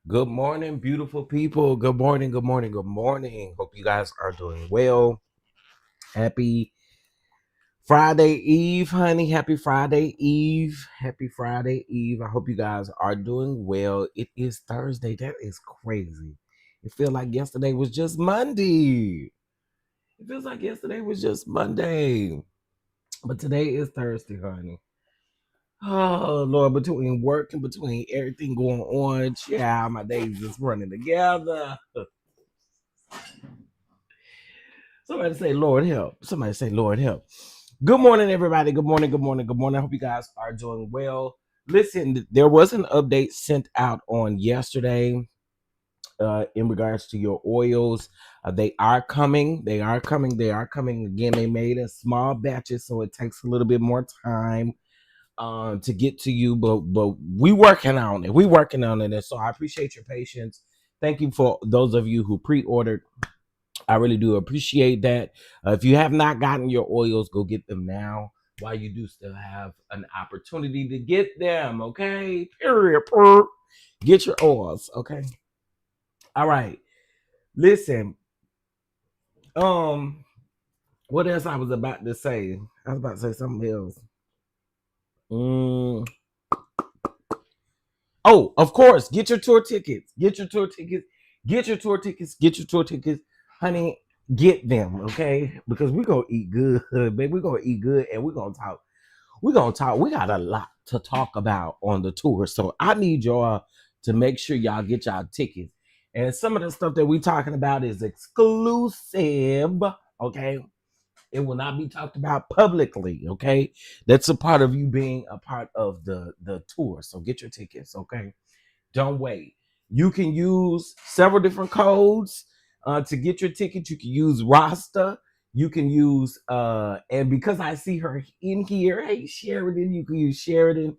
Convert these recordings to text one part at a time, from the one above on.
Good morning, beautiful people. Good morning, good morning, good morning. Hope you guys are doing well. Happy Friday Eve, honey. Happy Friday Eve. Happy Friday Eve. I hope you guys are doing well. It is Thursday. That is crazy. It feels like yesterday was just Monday. It feels like yesterday was just Monday. But today is Thursday, honey. Oh Lord, between work and between everything going on, yeah, my days is running together. Somebody say, Lord help. Somebody say, Lord help. Good morning, everybody. Good morning, good morning, good morning. I hope you guys are doing well. Listen, there was an update sent out on yesterday in regards to your oils. They are coming. They are coming. They are coming. Again, they made in small batches, so it takes a little bit more time to get to you, but we working on it. We working on it, and so I appreciate your patience. Thank you for those of you who pre-ordered. I really do appreciate that. If you have not gotten your oils, go get them now while you do still have an opportunity to get them. Okay, period. Get your oils. Okay. All right. Listen. What else I was about to say? I was about to say something else. Oh, of course. Get your tour tickets. Get your tour tickets. Get your tour tickets. Get your tour tickets. Honey, get them, okay? Because we're going to eat good, baby. We're going to eat good and we're going to talk. We're going to talk. We got a lot to talk about on the tour. So I need y'all to make sure y'all get y'all tickets. And some of the stuff that we're talking about is exclusive, okay? It will not be talked about publicly, okay? That's a part of you being a part of the tour. So get your tickets, okay? Don't wait. You can use several different codes to get your ticket. You can use Rasta. You can use, and because I see her in here, hey, Sheridan, you can use Sheridan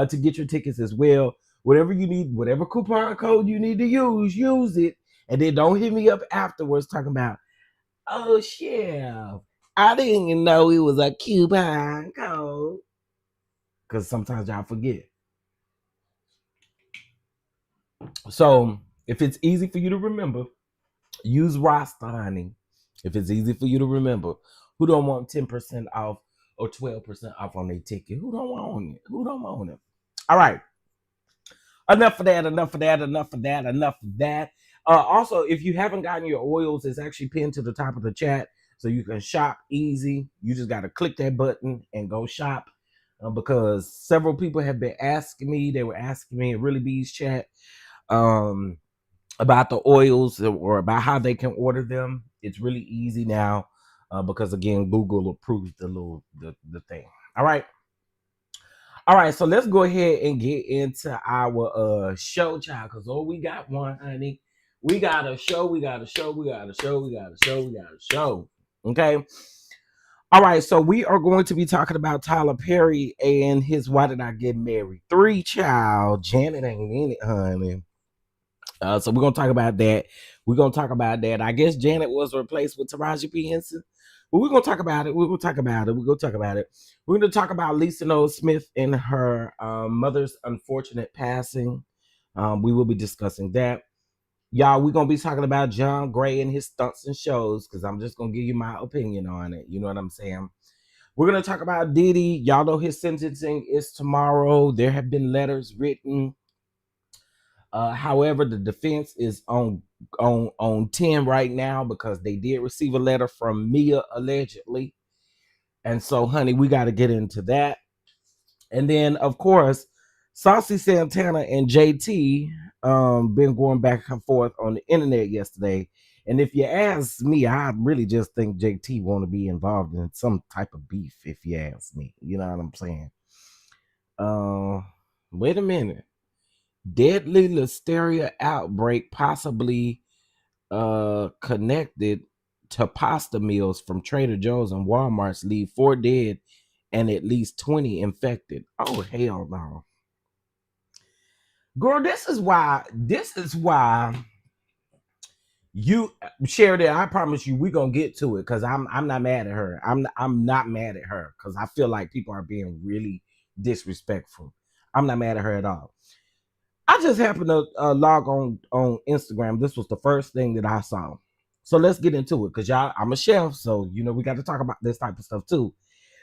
to get your tickets as well. Whatever you need, whatever coupon code you need to use it. And then don't hit me up afterwards talking about, oh, Chef, I didn't even know it was a coupon code. Because sometimes y'all forget. So if it's easy for you to remember, use Rasta, honey. If it's easy for you to remember, who don't want 10% off or 12% off on their ticket? Who don't want it? Who don't want it? All right. Enough of that. Enough of that. Enough of that. Enough of that. Also, if you haven't gotten your oils, it's actually pinned to the top of the chat, so you can shop easy. You just got to click that button and go shop. Because several people have been asking me. They were asking me in Really Bees chat about the oils or about how they can order them. It's really easy now. because again, Google approved the thing. All right. All right, so let's go ahead and get into our show, child. Cause we got one, honey. We got a show. We got a show. We got a show. We got a show. We got a show. Okay. All right, so we are going to be talking about Tyler Perry and his "Why Did I Get Married?" 3 child. Janet ain't in it, honey. So we're gonna talk about that. We're gonna talk about that. I guess Janet was replaced with Taraji P. Henson. But we're gonna talk about it. We're gonna talk about it. We're gonna talk about it. We're gonna talk about Lisa Knowles Smith and her mother's unfortunate passing. We will be discussing that. Y'all, we're gonna be talking about John Gray and his stunts and shows, because I'm just gonna give you my opinion on it. You know what I'm saying? We're gonna talk about Diddy. Y'all know his sentencing is tomorrow. There have been letters written. However, the defense is on 10 right now because they did receive a letter from Mia allegedly. And so, honey, we got to get into that. And then, of course, Saucy, Santana, and JT been going back and forth on the internet yesterday. And if you ask me, I really just think JT want to be involved in some type of beef, if you ask me. You know what I'm saying? Wait a minute. Deadly listeria outbreak possibly connected to pasta meals from Trader Joe's and Walmart's leave 4 dead and at least 20 infected. Oh hell no. Girl, this is why you shared it. I promise you we're gonna get to it because I'm not mad at her. I'm not mad at her because I feel like people are being really disrespectful. I'm not mad at her at all. I just happened to log on Instagram. This was the first thing that I saw. So let's get into it because y'all, I'm a chef, so you know we got to talk about this type of stuff too.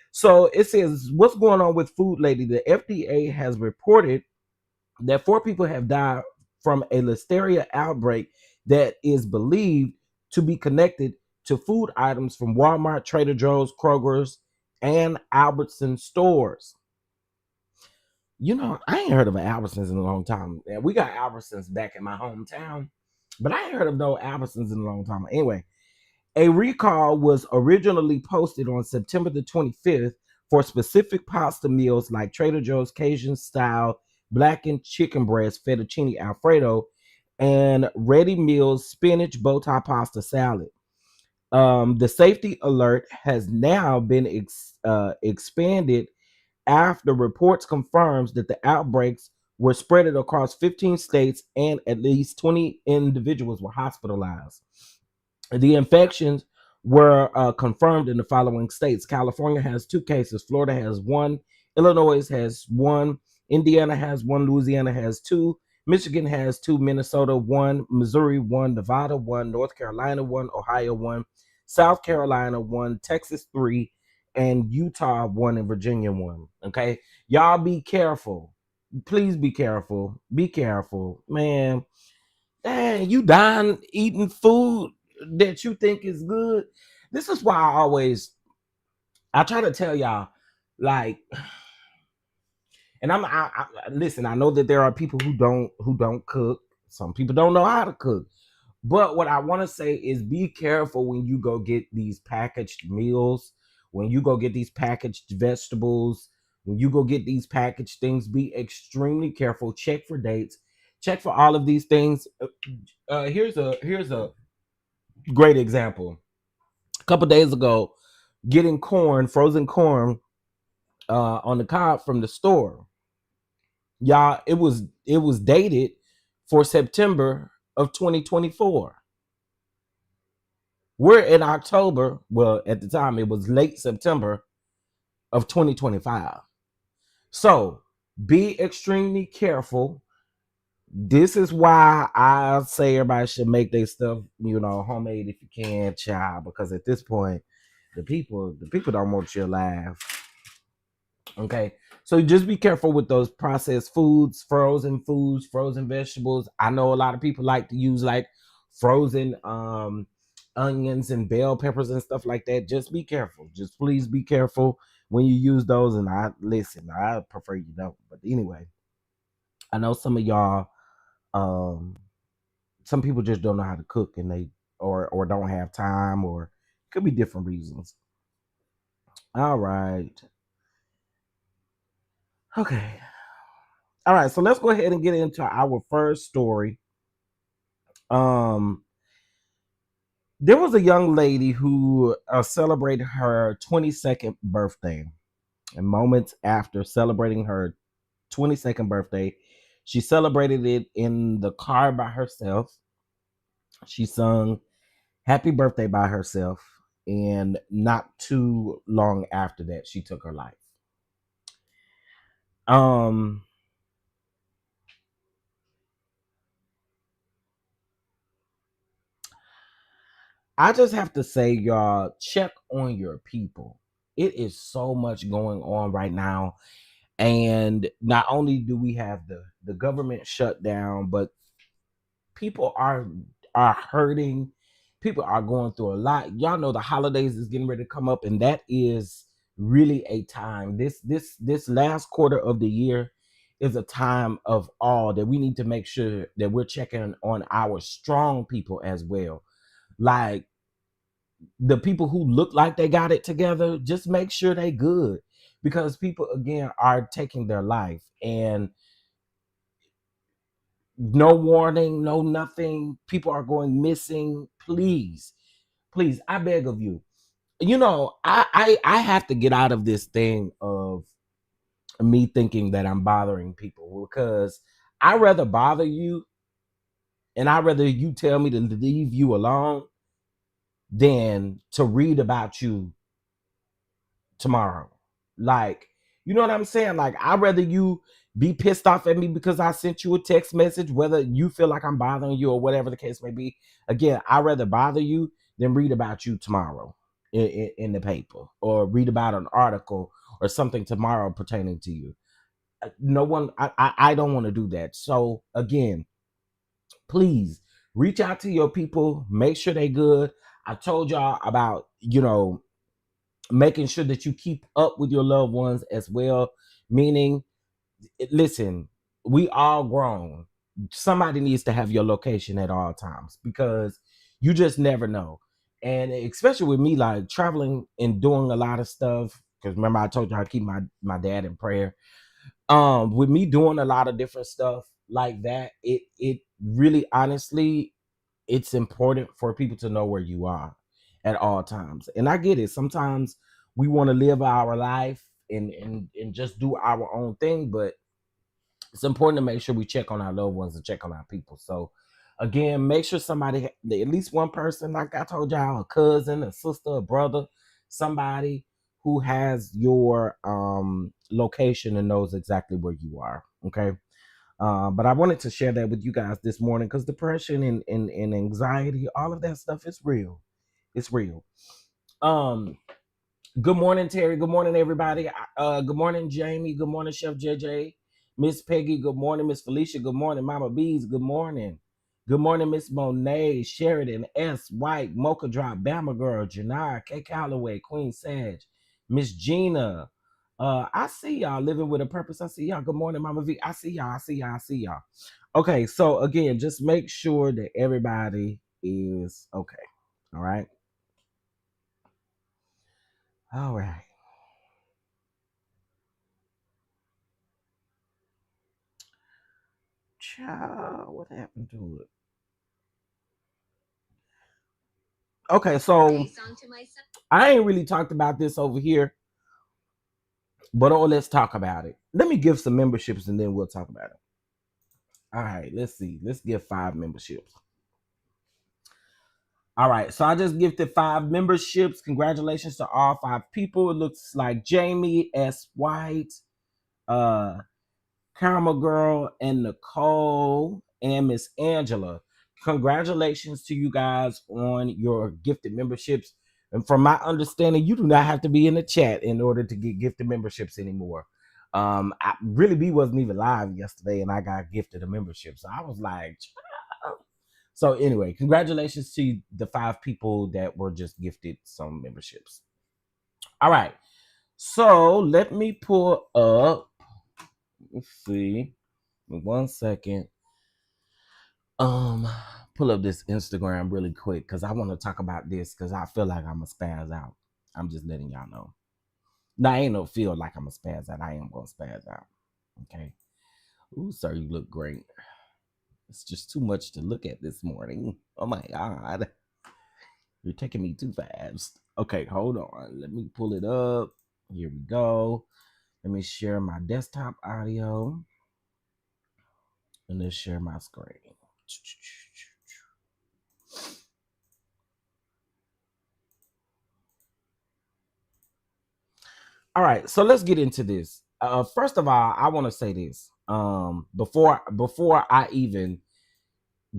So it says, what's going on with Food Lady? The FDA has reported that 4 people have died from a listeria outbreak that is believed to be connected to food items from Walmart, Trader Joe's, Kroger's, and Albertson stores. You know, I ain't heard of an Albertsons in a long time. Yeah, we got Albertsons back in my hometown, but I ain't heard of no Albertsons in a long time. Anyway, a recall was originally posted on September the 25th for specific pasta meals like Trader Joe's Cajun style blackened chicken breast, fettuccine alfredo, and ready meals spinach bow tie pasta salad. The safety alert has now been expanded after reports confirms that the outbreaks were spread across 15 states and at least 20 individuals were hospitalized. The infections were confirmed in the following states. California has 2 cases, Florida has 1, Illinois has 1, Indiana has 1, Louisiana has 2, Michigan has 2, Minnesota 1, Missouri 1, Nevada 1, North Carolina 1, Ohio 1, South Carolina 1, Texas 3, and Utah 1, and Virginia 1. Okay, y'all be careful. Please be careful. Be careful, man. Dang, you dying eating food that you think is good. This is why I try to tell y'all, like, and listen. I know that there are people who don't cook. Some people don't know how to cook. But what I want to say is be careful when you go get these packaged meals, when you go get these packaged vegetables, when you go get these packaged things, be extremely careful. Check for dates, check for all of these things. Here's a great example. A couple days ago, getting corn, frozen corn, on the cob from the store. Y'all, it was dated for September of 2024. We're in October. Well, at the time, it was late September of 2025. So be extremely careful. This is why I say everybody should make their stuff, homemade if you can, child. Because at this point, the people don't want you alive. Okay. So just be careful with those processed foods, frozen vegetables. I know a lot of people like to use like frozen onions and bell peppers and stuff like that. Just be careful. Just please be careful when you use those. And I prefer you don't. But anyway, I know some of y'all, some people just don't know how to cook, and they or don't have time or Could be different reasons. All right. Okay. All right. So let's go ahead and get into our first story. Um, there was a young lady who celebrated her 22nd birthday. And moments after celebrating her 22nd birthday, she celebrated it in the car by herself. She sung Happy Birthday by herself. And not too long after that, she took her life. Um, I just have to say, y'all, check on your people. It is so much going on right now. And not only do we have the government shut down, but people are hurting. People are going through a lot. Y'all know the holidays is getting ready to come up, and that is really a time. This last quarter of the year is a time of awe that we need to make sure that we're checking on our strong people as well. Like the people who look like they got it together, just make sure they good, because people again are taking their life, and no warning, no nothing. People are going missing. Please, I beg of you. You know, I have to get out of this thing of me thinking that I'm bothering people, because I rather bother you, and I rather you tell me to leave you alone than to read about you tomorrow. Like, you know what I'm saying? Like, I'd rather you be pissed off at me because I sent you a text message, whether you feel like I'm bothering you or whatever the case may be. Again, I'd rather bother you than read about you tomorrow in the paper, or read about an article or something tomorrow pertaining to you. No one, I don't want to do that. So again, please reach out to your people, make sure they good. I told y'all about, making sure that you keep up with your loved ones as well. Meaning, listen, we all grown. Somebody needs to have your location at all times, because you just never know. And especially with me, like traveling and doing a lot of stuff. Because remember, I told you I keep my dad in prayer. With me doing a lot of different stuff like that, it really honestly, it's important for people to know where you are at all times. And I get it. Sometimes we want to live our life and just do our own thing, but it's important to make sure we check on our loved ones and check on our people. So again, make sure somebody, at least one person, like I told y'all, a cousin, a sister, a brother, somebody who has your location and knows exactly where you are. Okay. But I wanted to share that with you guys this morning, because depression and anxiety, all of that stuff is real. It's real. Um, Good morning, Terry. Good morning, everybody. Good morning, Jamie. Good morning, Chef JJ. Miss Peggy. Good morning, Miss Felicia. Good morning, Mama Bees. Good morning. Good morning, Miss Monet, Sheridan, S. White, Mocha Drop, Bama Girl, Janai, K. Calloway, Queen Sage, Miss Gina. I see y'all living with a purpose. I see y'all. Good morning, Mama V. I see y'all. I see y'all. I see y'all. Okay, so again, just make sure that everybody is okay. All right. All right. Child, what happened to it? Okay, so I ain't really talked about this over here, but let's talk about it. Let me give some memberships and then we'll talk about it. All right, let's see. Let's give 5 memberships. All right, so I just gifted 5 memberships. Congratulations to all 5 people. It looks like Jamie S. White, uh, Caramel Girl, and Nicole, and Miss Angela. Congratulations to you guys on your gifted memberships. And from my understanding, you do not have to be in the chat in order to get gifted memberships anymore. I really B wasn't even live yesterday, and I got gifted a membership. So I was like, "Child." So anyway, congratulations to the 5 people that were just gifted some memberships. All right. So let me pull up. Let's see. 1 second. pull up this Instagram really quick because I want to talk about this because I feel like I'm a spaz out. I'm just letting y'all know. Now, I ain't no feel like I'm a spaz out. I am going to spaz out. Okay. Ooh, sir, you look great. It's just too much to look at this morning. Oh my God. You're taking me too fast. Okay, hold on. Let me pull it up. Here we go. Let me share my desktop audio. And let's share my screen. All right, so let's get into this. First of all, I want to say this. Before I even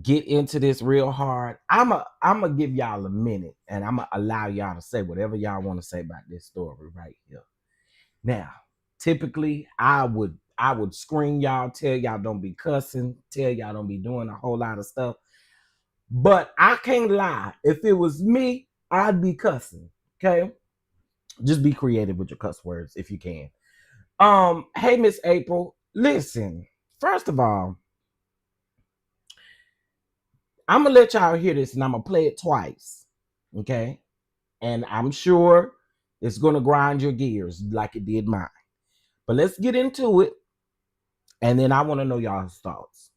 get into this real hard, I'm gonna give y'all a minute, and I'm gonna allow y'all to say whatever y'all want to say about this story right here. Now, typically, I would screen y'all, tell y'all don't be cussing, tell y'all don't be doing a whole lot of stuff. But I can't lie. If it was me, I'd be cussing. Okay. Just be creative with your cuss words if you can. Hey, Miss April, listen. First of all, I'm gonna let y'all hear this and I'm gonna play it twice. Okay. And I'm sure it's gonna grind your gears like it did mine. But let's get into it. And then I want to know y'all's thoughts.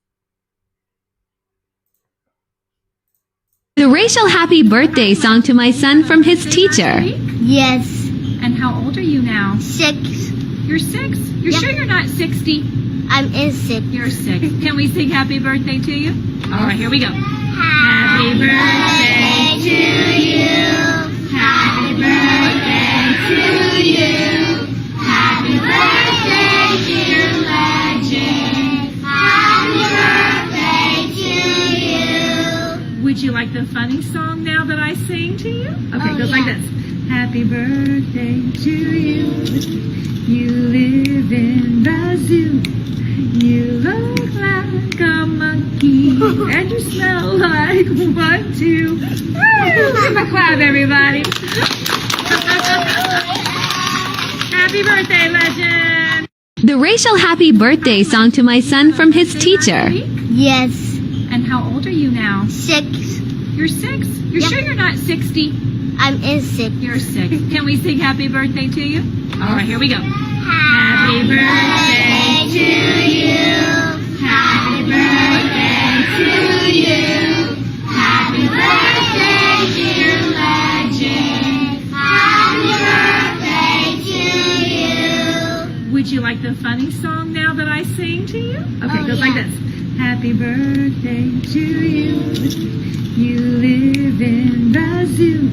The racial happy birthday song to my son from his teacher. Yes. And how old are you now? 6. You're 6? You're sure you're not 60? I'm in 6. You're 6. Can we sing happy birthday to you? All right, here we go. Happy birthday to you. Happy birthday to you. Happy birthday, dear legend. Happy birthday to you. Would you like the funny song now that I sing to you? Okay, it goes like this. Happy birthday to you. You live in the zoo. You look like a monkey. And you smell like 1, 2. Give a clap, everybody. Happy birthday, legend. The racial happy birthday song to my son from his teacher. Yes. And how old are you now? 6. You're 6? You're sure you're not 60? I'm in 6. You're 6. Can we sing happy birthday to you? All right, here we go. Happy birthday to you. Happy birthday to you. Happy birthday, dear legend. Happy birthday to you. Would you like the funny song now that I sing to you? Okay, it goes like this. Happy birthday to you. You live in the zoo.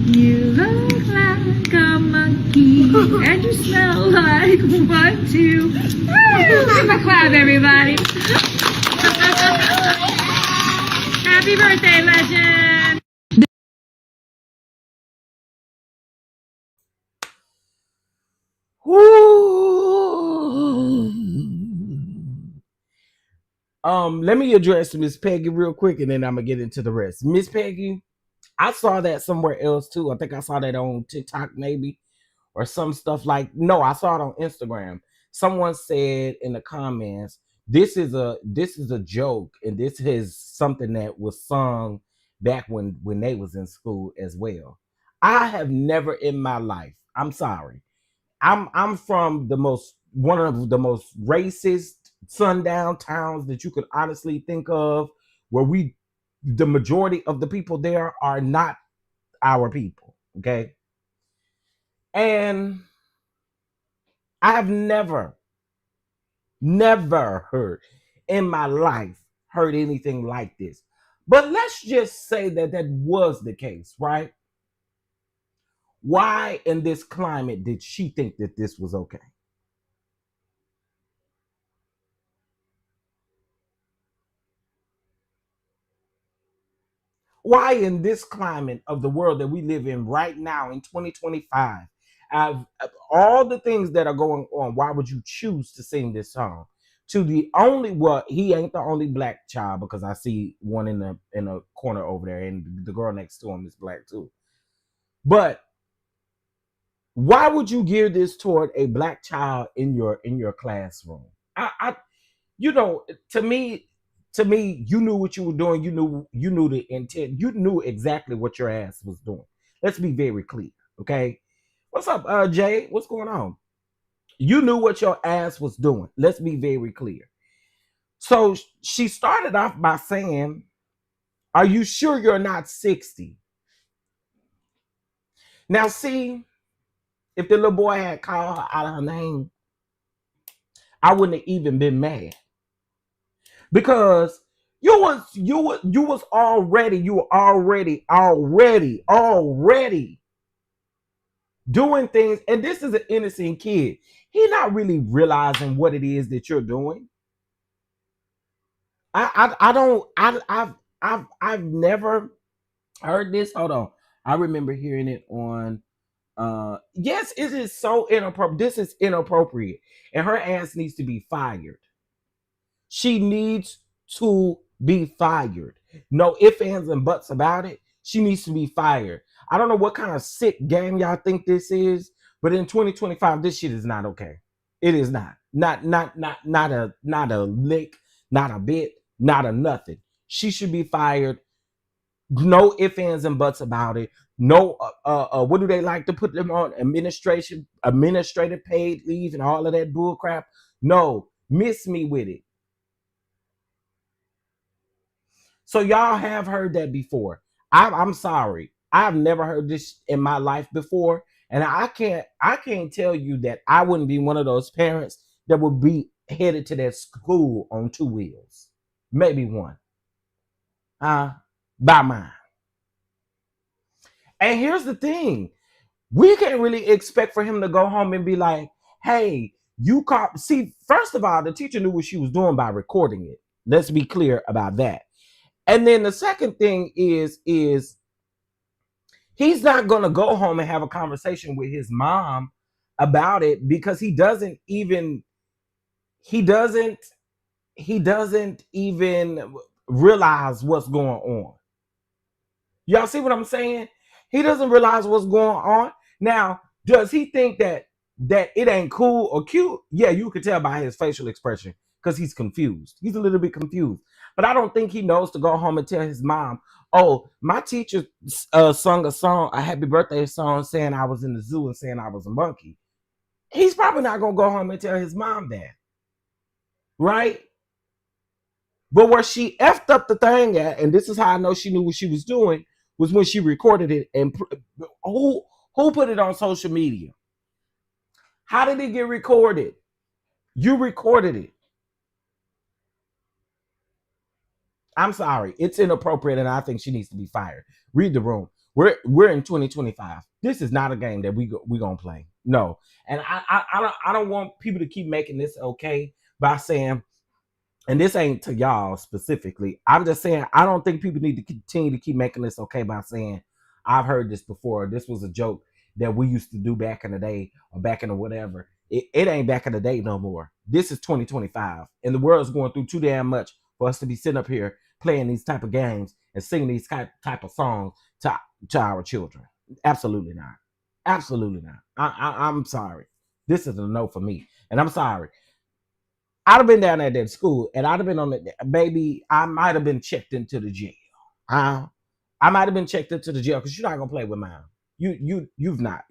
You look like a monkey. And you smell like 1, 2. Give a clap, everybody. Happy birthday, legend. Let me address Miss Peggy real quick, and then I'm gonna get into the rest. Miss Peggy, I saw that somewhere else too. I think I saw that on TikTok maybe, or some stuff like. No, I saw it on Instagram. Someone said in the comments, "This is a joke, and this is something that was sung back when they was in school as well." I have never in my life. I'm sorry. I'm from one of the most racist sundown towns that you could honestly think of, where the majority of the people there are not our people. Okay. And I have never heard in my life heard anything like this. But let's just say that was the case, right? Why in this climate did she think that this was okay? Why in this climate of the world that we live in right now in 2025, all the things that are going on, why would you choose to sing this song to the only, well, he ain't the only black child, because I see one in a corner over there, and the girl next to him is black too. But why would you gear this toward a black child in your classroom? To me, to me, you knew what you were doing. You knew the intent. You knew exactly what your ass was doing. Let's be very clear, okay? What's up, Jay? What's going on? You knew what your ass was doing. Let's be very clear. So she started off by saying, "Are you sure you're not 60?" Now, see, if the little boy had called her out of her name, I wouldn't have even been mad, because you were already doing things, and this is an innocent kid. He not really realizing what it is that you're doing. I've never heard this. Hold on. I remember hearing it on yes, it is so inappropriate. This is inappropriate. And her ass needs to be fired. She needs to be fired. No ifs, ands, and buts about it. She needs to be fired. I don't know what kind of sick game y'all think this is, but in 2025, this shit is not okay. It is not. Not a lick, not a bit, not a nothing. She should be fired. No ifs, ands, and buts about it. No, what do they like to put them on? Administrative paid leave and all of that bull crap. No, miss me with it. So y'all have heard that before. I'm sorry. I've never heard this in my life before. And I can't tell you that I wouldn't be one of those parents that would be headed to that school on two wheels. Maybe one. By mine. And here's the thing. We can't really expect for him to go home and be like, hey, you caught. See, first of all, the teacher knew what she was doing by recording it. Let's be clear about that. And then the second thing is he's not going to go home and have a conversation with his mom about it, because he doesn't even realize what's going on. Y'all see what I'm saying? He doesn't realize what's going on. Now, does he think that it ain't cool or cute? Yeah, you could tell by his facial expression, because he's confused. He's a little bit confused. But I don't think he knows to go home and tell his mom, oh, my teacher sung a happy birthday song saying I was in the zoo and saying I was a monkey. He's probably not going to go home and tell his mom that. Right? But where she effed up the thing at, and this is how I know she knew what she was doing, was when she recorded it. And who put it on social media? How did it get recorded? You recorded it. I'm sorry. It's inappropriate, and I think she needs to be fired. Read the room. We're in 2025. This is not a game that we're gonna play. No. And I don't want people to keep making this okay by saying, and this ain't to y'all specifically, I'm just saying I don't think people need to continue to keep making this okay by saying, I've heard this before. This was a joke that we used to do back in the day, or back in the whatever. It ain't back in the day no more. This is 2025, and the world's going through too damn much for us to be sitting up here playing these type of games and singing these type of songs to our children. Absolutely not. Absolutely not. I'm sorry. This is a no for me, and I'm sorry. I'd have been down at that school, and I'd have been on the baby. I might have been checked into the jail. I might have been checked into the jail, because you're not gonna play with mine. You're not.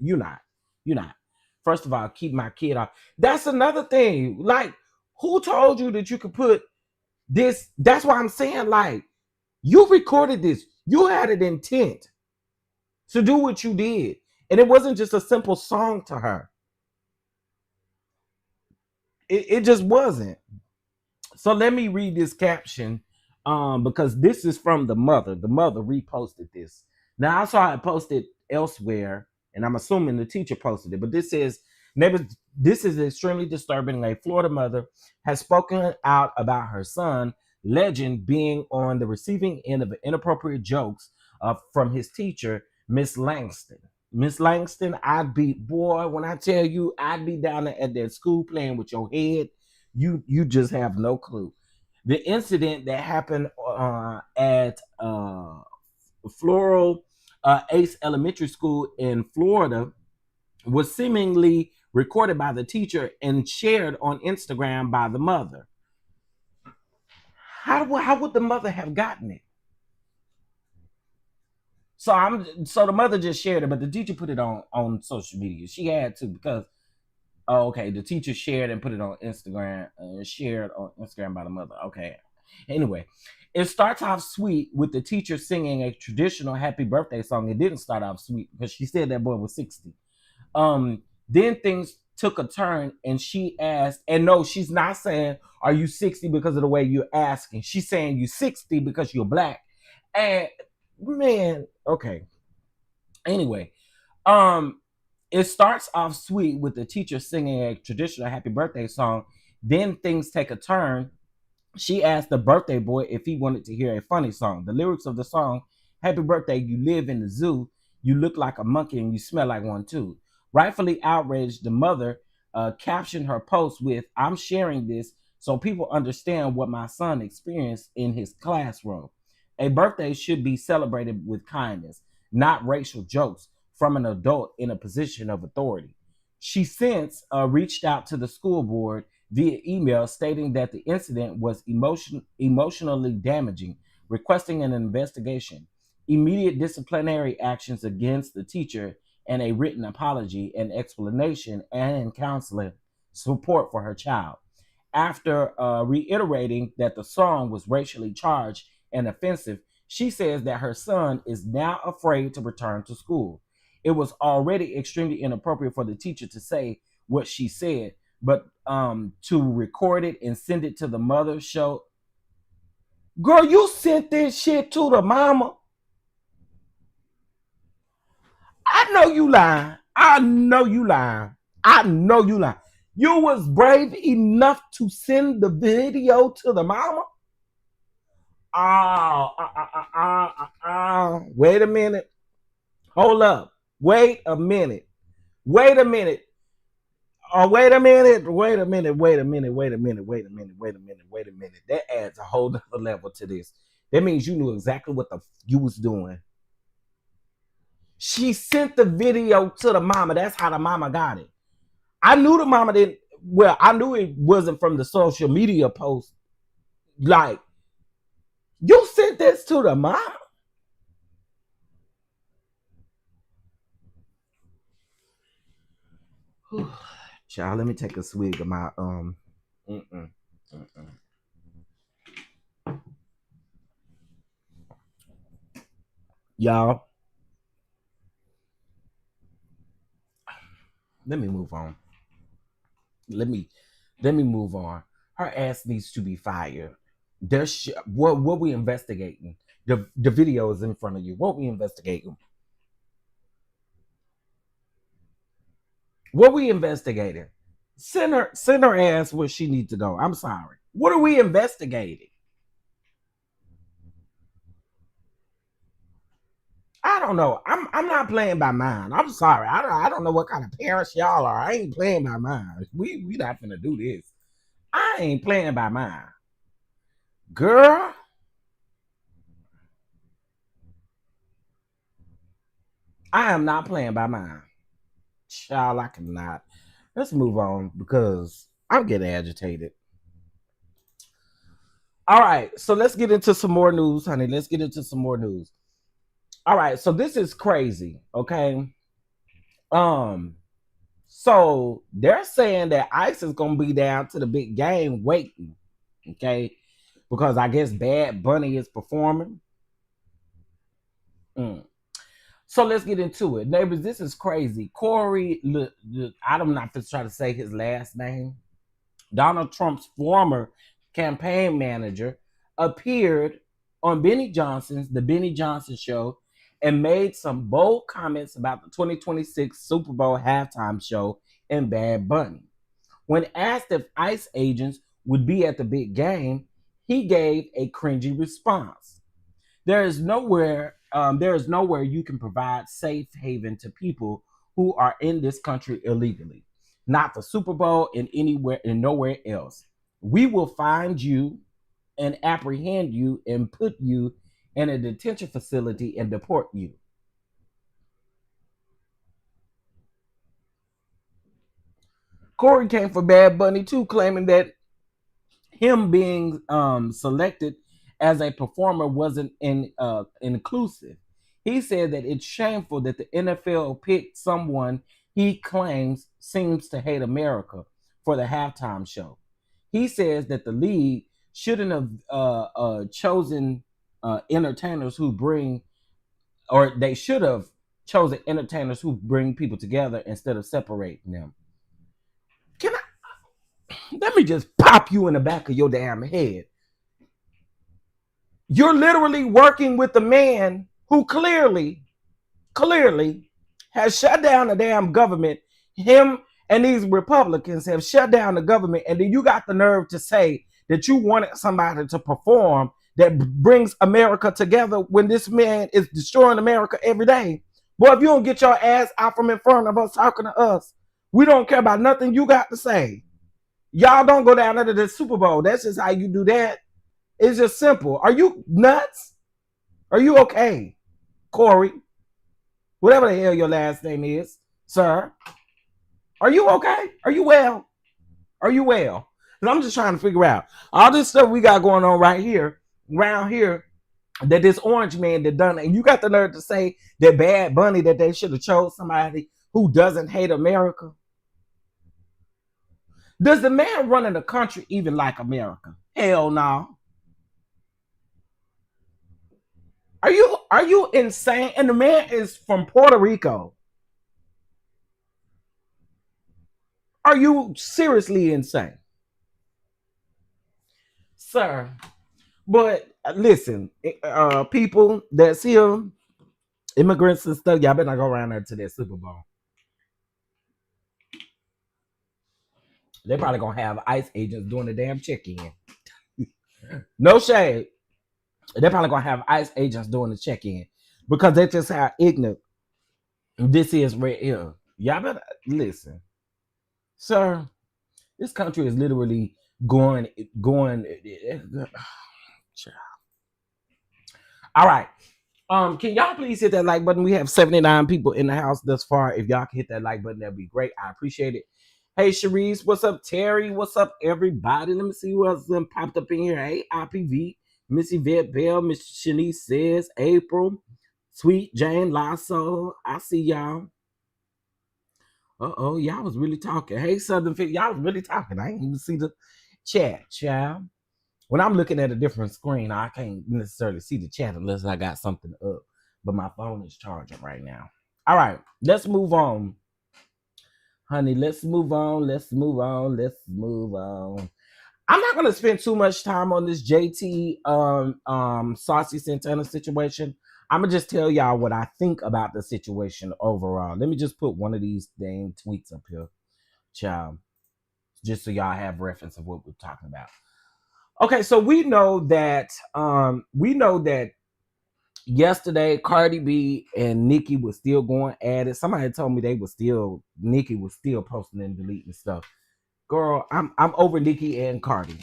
First of all, keep my kid off. That's another thing. Like, who told you that you could put this? That's why I'm saying, like, you recorded this. You had an intent to do what you did, and it wasn't just a simple song to her. It just wasn't. So let me read this caption, because this is from the mother. The mother reposted this. Now, I saw it posted elsewhere, and I'm assuming the teacher posted it, but this says, this is extremely disturbing. A Florida mother has spoken out about her son, Legend, being on the receiving end of inappropriate jokes from his teacher, Miss Langston. Miss Langston, when I tell you, I'd be down there at that school playing with your head. You just have no clue. The incident that happened at Floral Ace Elementary School in Florida was seemingly recorded by the teacher and shared on Instagram by the mother. How would the mother have gotten it? So the mother just shared it, but the teacher put it on social media. She had to because okay, the teacher shared and put it on Instagram and shared on Instagram by the mother. Okay. Anyway, it starts off sweet with the teacher singing a traditional happy birthday song. It didn't start off sweet because she said that boy was 60. Then things took a turn and she asked, and no, she's not saying, are you 60 because of the way you're asking? She's saying you 60 because you're black. And man, okay. Anyway, it starts off sweet with the teacher singing a traditional happy birthday song. Then things take a turn. She asked the birthday boy if he wanted to hear a funny song. The lyrics of the song, happy birthday, you live in the zoo, you look like a monkey and you smell like one too. Rightfully outraged, the mother captioned her post with, I'm sharing this so people understand what my son experienced in his classroom. A birthday should be celebrated with kindness, not racial jokes from an adult in a position of authority. She since reached out to the school board via email stating that the incident was emotionally damaging, requesting an investigation, immediate disciplinary actions against the teacher, and a written apology and explanation and counseling support for her child. After reiterating that the song was racially charged and offensive, she says that her son is now afraid to return to school. It was already extremely inappropriate for the teacher to say what she said, but to record it and send it to the mother show. Girl, you sent this shit to the mama. I know you lying. I know you lying. I know you lying. You was brave enough to send the video to the mama? Wait a minute. Hold up. Wait a minute. Wait a minute. Oh, wait a minute. Wait a minute. Wait a minute. Wait a minute. Wait a minute. Wait a minute. Wait a minute. That adds a whole other level to this. That means you knew exactly what you was doing. She sent the video to the mama. That's how the mama got it. I knew the mama didn't. Well, I knew it wasn't from the social media post. Like, you sent this to the mom? Child, let me take a swig of my Y'all, let me move on. Let me move on. Her ass needs to be fired. There's what we investigating. The video is in front of you. What we investigating? What we investigating? Send her ass where she needs to go. I'm sorry. What are we investigating? I don't know. I'm not playing by mine. I'm sorry. I don't know what kind of parents y'all are. I ain't playing by mine. We not gonna do this. I ain't playing by mine. Girl. I am not playing by mine. Child, I cannot. Let's move on because I'm getting agitated. All right, so let's get into some more news, honey. Let's get into some more news. All right, so this is crazy, okay? So they're saying that ICE is gonna be down to the big game waiting, okay? Because I guess Bad Bunny is performing. So let's get into it. Neighbors, this is crazy. Corey, I'm not just trying to say his last name. Donald Trump's former campaign manager appeared on The Benny Johnson Show and made some bold comments about the 2026 Super Bowl halftime show and Bad Bunny. When asked if ICE agents would be at the big game, he gave a cringy response. There is nowhere you can provide safe haven to people who are in this country illegally. Not the Super Bowl and anywhere and nowhere else. We will find you and apprehend you and put you in a detention facility and deport you. Corey came for Bad Bunny too, claiming that him being selected as a performer wasn't inclusive. He said that it's shameful that the NFL picked someone he claims seems to hate America for the halftime show. He says that the league shouldn't have chosen entertainers who bring, or they should have chosen entertainers who bring people together instead of separating them. Can I? Let me just pop you in the back of your damn head. You're literally working with a man who clearly has shut down the damn government. Him and these Republicans have shut down the government, and then you got the nerve to say that you wanted somebody to perform that brings America together when this man is destroying America every day. Boy, if you don't get your ass out from in front of us talking to us, we don't care about nothing you got to say. Y'all don't go down into the Super Bowl. That's just how you do that. It's just simple. Are you nuts? Are you okay, Corey? Whatever the hell your last name is, sir. Are you okay? Are you well? Are you well? And I'm just trying to figure out all this stuff we got going on right here, around here, that this orange man that done, and you got the nerve to say that Bad Bunny, that they should have chose somebody who doesn't hate America. Does the man running the country even like America? Hell no. Are you insane? And the man is from Puerto Rico. Are you seriously insane? Sir, but listen, people that's here, immigrants and stuff, y'all better not go around there to that Super Bowl. They're probably gonna have ICE agents doing the damn check-in. No shade. They're probably gonna have ICE agents doing the check-in because that's just how ignorant this is right here. Y'all better listen. Sir, this country is literally going. All right. Can y'all please hit that like button? We have 79 people in the house thus far. If y'all can hit that like button, that'd be great. I appreciate it. Hey, Sharice, what's up? Terry, what's up, everybody? Let me see who else popped up in here. Hey, IPV, Missy Vet Bell, Miss Shanice says, April, Sweet Jane Lasso. I see y'all. Uh-oh, y'all was really talking. Hey, Southern Fit, y'all was really talking. I ain't even see the chat, child. When I'm looking at a different screen, I can't necessarily see the chat unless I got something up. But my phone is charging right now. All right, let's move on. Honey, let's move on. Let's move on. Let's move on. I'm not going to spend too much time on this JT Saucy Santana situation. I'm going to just tell y'all what I think about the situation overall. Let me just put one of these dang tweets up here, child, just so y'all have reference of what we're talking about. Okay, so we know that yesterday Cardi B and Nicki was still going at it. Somebody told me Nicki was still posting and deleting stuff. Girl, I'm over Nicki and Cardi,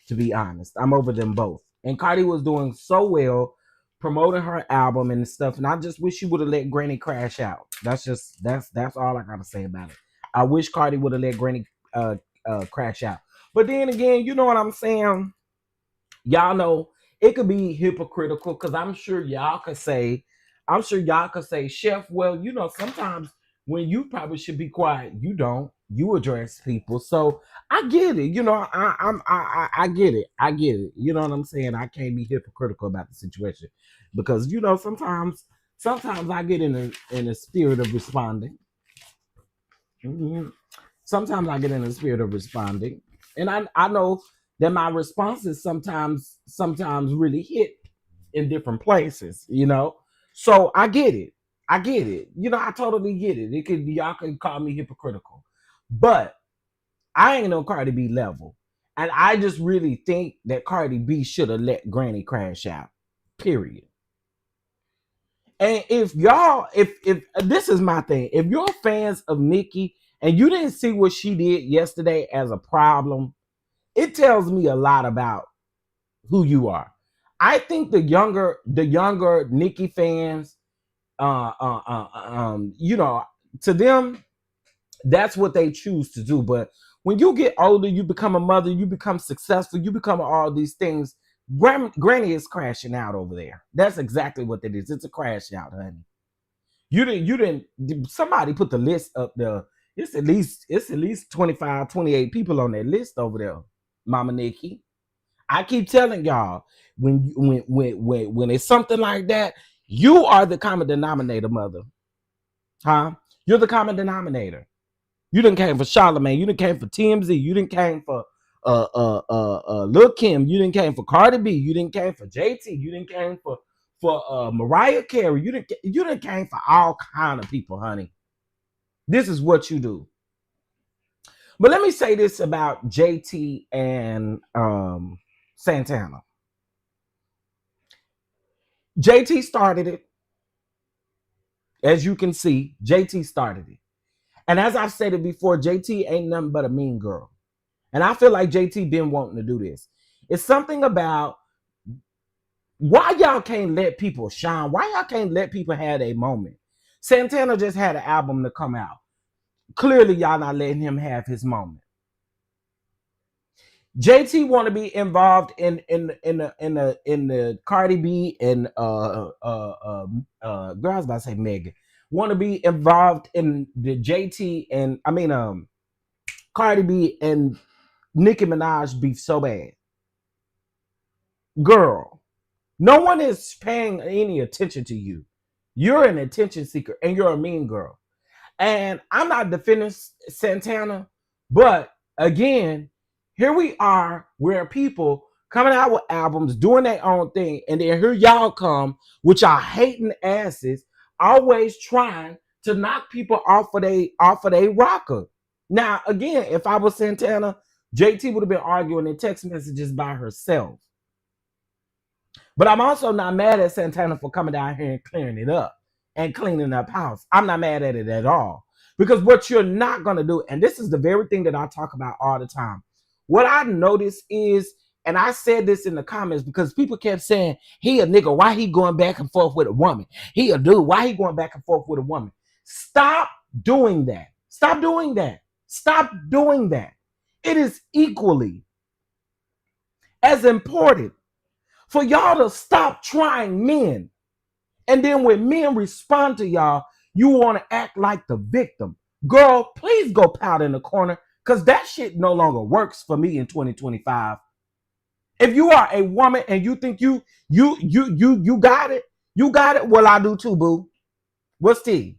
to be honest. I'm over them both. And Cardi was doing so well promoting her album and stuff, and I just wish she would have let Granny crash out. That's all I gotta say about it. I wish Cardi would have let Granny crash out. But then again, you know what I'm saying? Y'all know it could be hypocritical because I'm sure y'all could say, Chef, well, you know, sometimes when you probably should be quiet, you don't. You address people. So I get it. You know, I get it. I get it. You know what I'm saying? I can't be hypocritical about the situation because, you know, sometimes I get in a spirit of responding. Mm-hmm. Sometimes I get in the spirit of responding. And I know that my responses sometimes really hit in different places, you know? So I get it. You know, I totally get it. Y'all can call me hypocritical. But I ain't no Cardi B level. And I just really think that Cardi B should have let Granny crash out. Period. And if this is my thing, if you're fans of Nicki and you didn't see what she did yesterday as a problem, it tells me a lot about who you are. I think the younger Nicki fans, you know, to them, that's what they choose to do. But When you get older, you become a mother, you become successful, you become all these things. Granny is crashing out over there. That's exactly what it is. It's a crash out, honey. You didn't somebody put the list up there. It's at least 25, 28 people on that list over there, Mama Nikki. I keep telling y'all, when it's something like that, you are the common denominator, mother. Huh? You're the common denominator. You didn't came for Charlamagne. You didn't came for TMZ. You didn't came for Lil Kim. You didn't came for Cardi B. You didn't came for JT. You didn't came for Mariah Carey. You didn't came for all kind of people, honey. This is what you do. But let me say this about JT and Santana. JT started it. As you can see, JT started it. And as I've said it before, JT ain't nothing but a mean girl. And I feel like JT been wanting to do this. It's something about why y'all can't let people shine. Why y'all can't let people have a moment? Santana just had an album to come out. Clearly, y'all not letting him have his moment. JT want to be involved in the Cardi B and girl, I was about to say Megan. Want to be involved in the JT and Cardi B and Nicki Minaj beef so bad. Girl, no one is paying any attention to you. You're an attention seeker and you're a mean girl. And I'm not defending Santana, but again, here we are where people coming out with albums, doing their own thing, and then here y'all come, which are hating asses, always trying to knock people off of they rocker. Now, again, if I was Santana, JT would have been arguing in text messages by herself. But I'm also not mad at Santana for coming down here and clearing it up and cleaning up house. I'm not mad at it at all. Because what you're not going to do, and this is the very thing that I talk about all the time. What I noticed is, and I said this in the comments because people kept saying, he a nigga, why he going back and forth with a woman? He a dude, why he going back and forth with a woman? Stop doing that. Stop doing that. Stop doing that. It is equally as important for y'all to stop trying men. And then when men respond to y'all, you want to act like the victim. Girl, please go pout in the corner because that shit no longer works for me in 2025. If you are a woman and you think you got it, well, I do too, boo. What's the?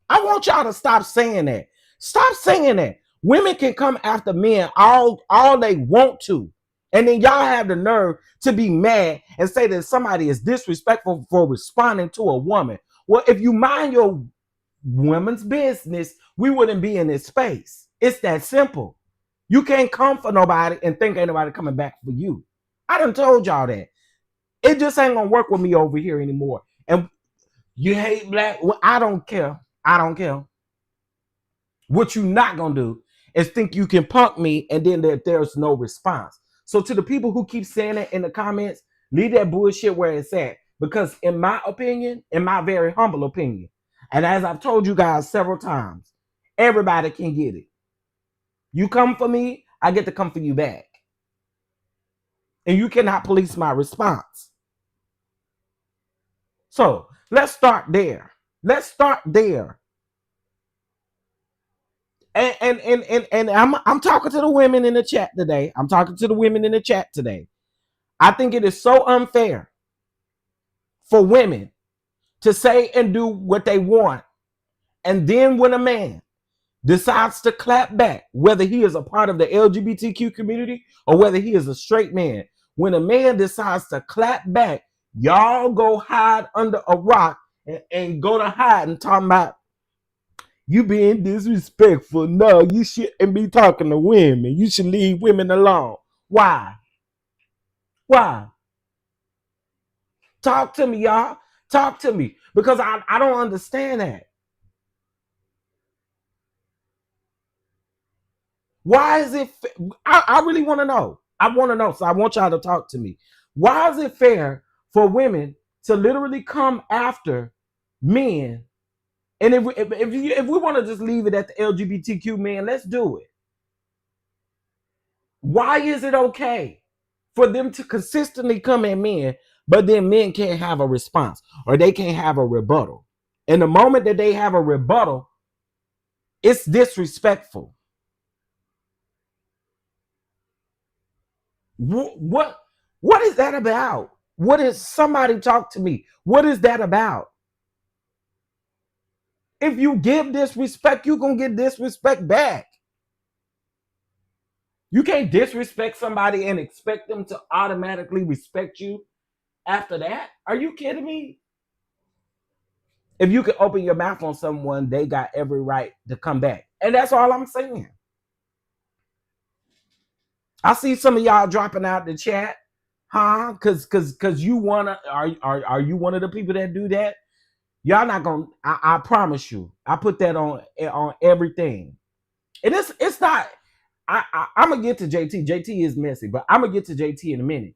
I want y'all to stop saying that. Stop saying that. Women can come after men all they want to. And then y'all have the nerve to be mad and say that somebody is disrespectful for responding to a woman. Well, if you mind your women's business, we wouldn't be in this space. It's that simple. You can't come for nobody and think ain't nobody coming back for you. I done told y'all that. It just ain't gonna work with me over here anymore. And you hate black, well, I don't care. I don't care. What you not gonna do is think you can punk me and then there's no response. So to the people who keep saying it in the comments, leave that bullshit where it's at. Because in my opinion, in my very humble opinion, and as I've told you guys several times, everybody can get it. You come for me, I get to come for you back. And you cannot police my response. So let's start there. Let's start there. And I'm talking to the women in the chat today. I'm talking to the women in the chat today. I think it is so unfair for women to say and do what they want. And then when a man decides to clap back, whether he is a part of the LGBTQ community or whether he is a straight man, when a man decides to clap back, y'all go hide under a rock and go to hide and talking about you being disrespectful. No, you shouldn't be talking to women. You should leave women alone. Why? Why? Talk to me, y'all. Talk to me. Because I don't understand that. Why is it? I really want to know. I want to know. So I want y'all to talk to me. Why is it fair for women to literally come after men? And if we want to just leave it at the LGBTQ men, let's do it. Why is it okay for them to consistently come at men, but then men can't have a response or they can't have a rebuttal? And the moment that they have a rebuttal, it's disrespectful. What is that about? What is somebody talk to me? What is that about? If you give disrespect, you're gonna get disrespect back. You can't disrespect somebody and expect them to automatically respect you after that. Are you kidding me? If you can open your mouth on someone, they got every right to come back. And that's all I'm saying. I see some of y'all dropping out the chat, huh? Cause you wanna are you one of the people that do that? Y'all not gonna. I promise you. I put that on everything, and it's not. I'm gonna get to JT. JT is messy, but I'm gonna get to JT in a minute.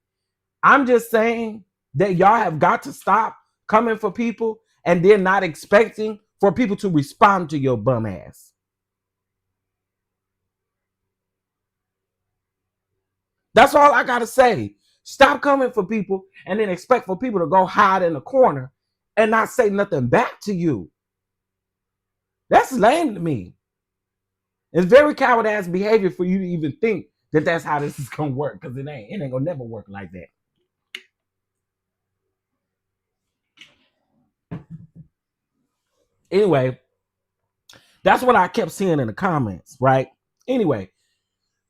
I'm just saying that y'all have got to stop coming for people and then not expecting for people to respond to your bum ass. That's all I gotta say. Stop coming for people and then expect for people to go hide in the corner and not say nothing back to you. That's lame to me. It's very coward ass behavior for you to even think that that's how this is gonna work, because it ain't. It ain't gonna never work like that. Anyway, that's what I kept seeing in the comments, right? Anyway,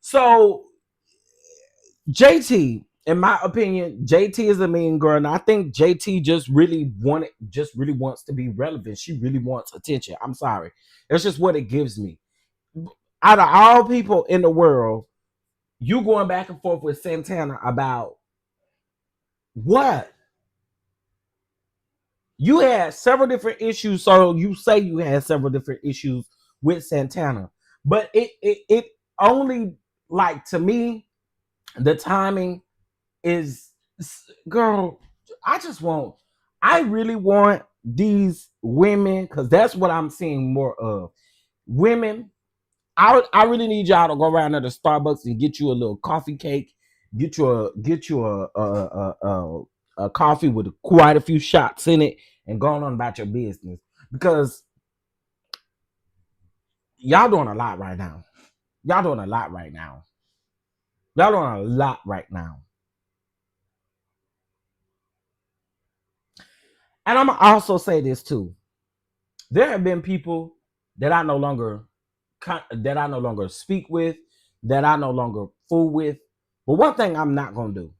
so JT, in my opinion, JT is a mean girl, and I think JT just really wants to be relevant. She really wants attention. I'm sorry. It's just what it gives me. Out of all people in the world, you going back and forth with Santana about what? You had several different issues, so you say you had several different issues with Santana, but it only, like, to me, the timing is, girl. I really want these women, because that's what I'm seeing more of. Women, I really need y'all to go around to the Starbucks and get you a little coffee cake, get you a coffee with quite a few shots in it, and going on about your business, because y'all doing a lot right now. Y'all doing a lot right now. Y'all doing a lot right now. And I'm gonna also say this too. There have been people that I no longer speak with, that I no longer fool with. But one thing I'm not gonna do,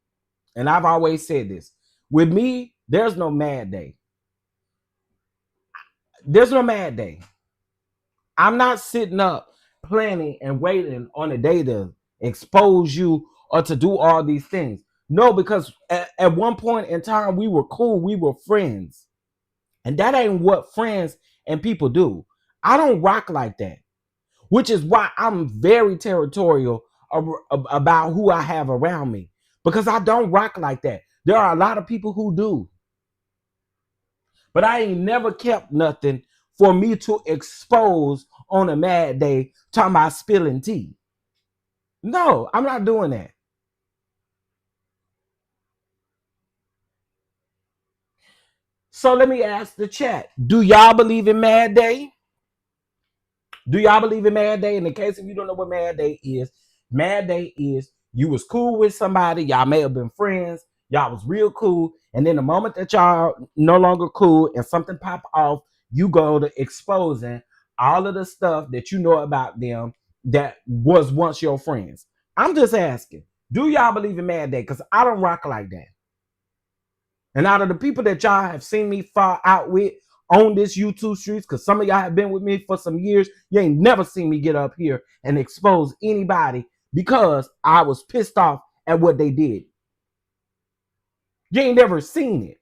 and I've always said this, with me, there's no mad day. There's no mad day. I'm not sitting up planning and waiting on a day to expose you or to do all these things. No, because at one point in time, we were cool. We were friends. And that ain't what friends and people do. I don't rock like that, which is why I'm very territorial about who I have around me, because I don't rock like that. There are a lot of people who do. But I ain't never kept nothing for me to expose on a mad day talking about spilling tea. No, I'm not doing that. So let me ask the chat. Do y'all believe in Mad Day? Do y'all believe in Mad Day? In the case if you don't know what Mad Day is you was cool with somebody, y'all may have been friends, y'all was real cool, and then the moment that y'all no longer cool and something pop off, you go to exposing all of the stuff that you know about them that was once your friends. I'm just asking, do y'all believe in Mad Day? Because I don't rock like that. And out of the people that y'all have seen me fall out with on this YouTube streets, because some of y'all have been with me for some years, you ain't never seen me get up here and expose anybody because I was pissed off at what they did. You ain't never seen it.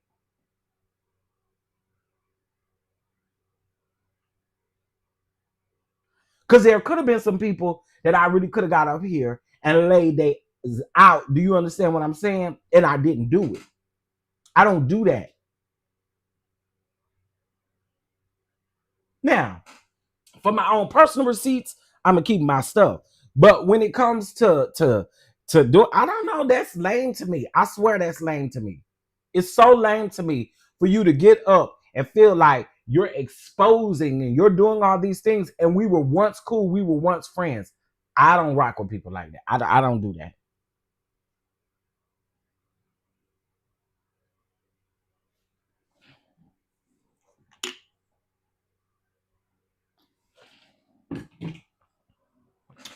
Because there could have been some people that I really could have got up here and laid they out. Do you understand what I'm saying? And I didn't do it. I don't do that. Now, for my own personal receipts, I'm going to keep my stuff. But when it comes to do, I don't know. That's lame to me. I swear that's lame to me. It's so lame to me for you to get up and feel like you're exposing and you're doing all these things. And we were once cool. We were once friends. I don't rock with people like that. I don't do that.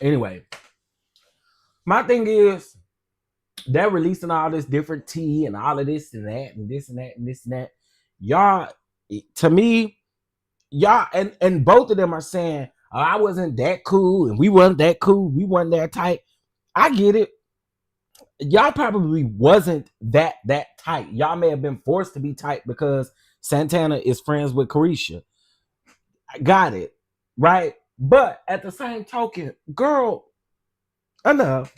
Anyway, my thing is they're releasing all this different tea and all of this and that and this and that and this and that. Y'all, to me, y'all and both of them are saying, oh, I wasn't that cool and we wasn't that cool. We wasn't that tight. I get it. Y'all probably wasn't that tight. Y'all may have been forced to be tight because Santana is friends with Carisha. I got it. Right? But at the same token, girl, enough.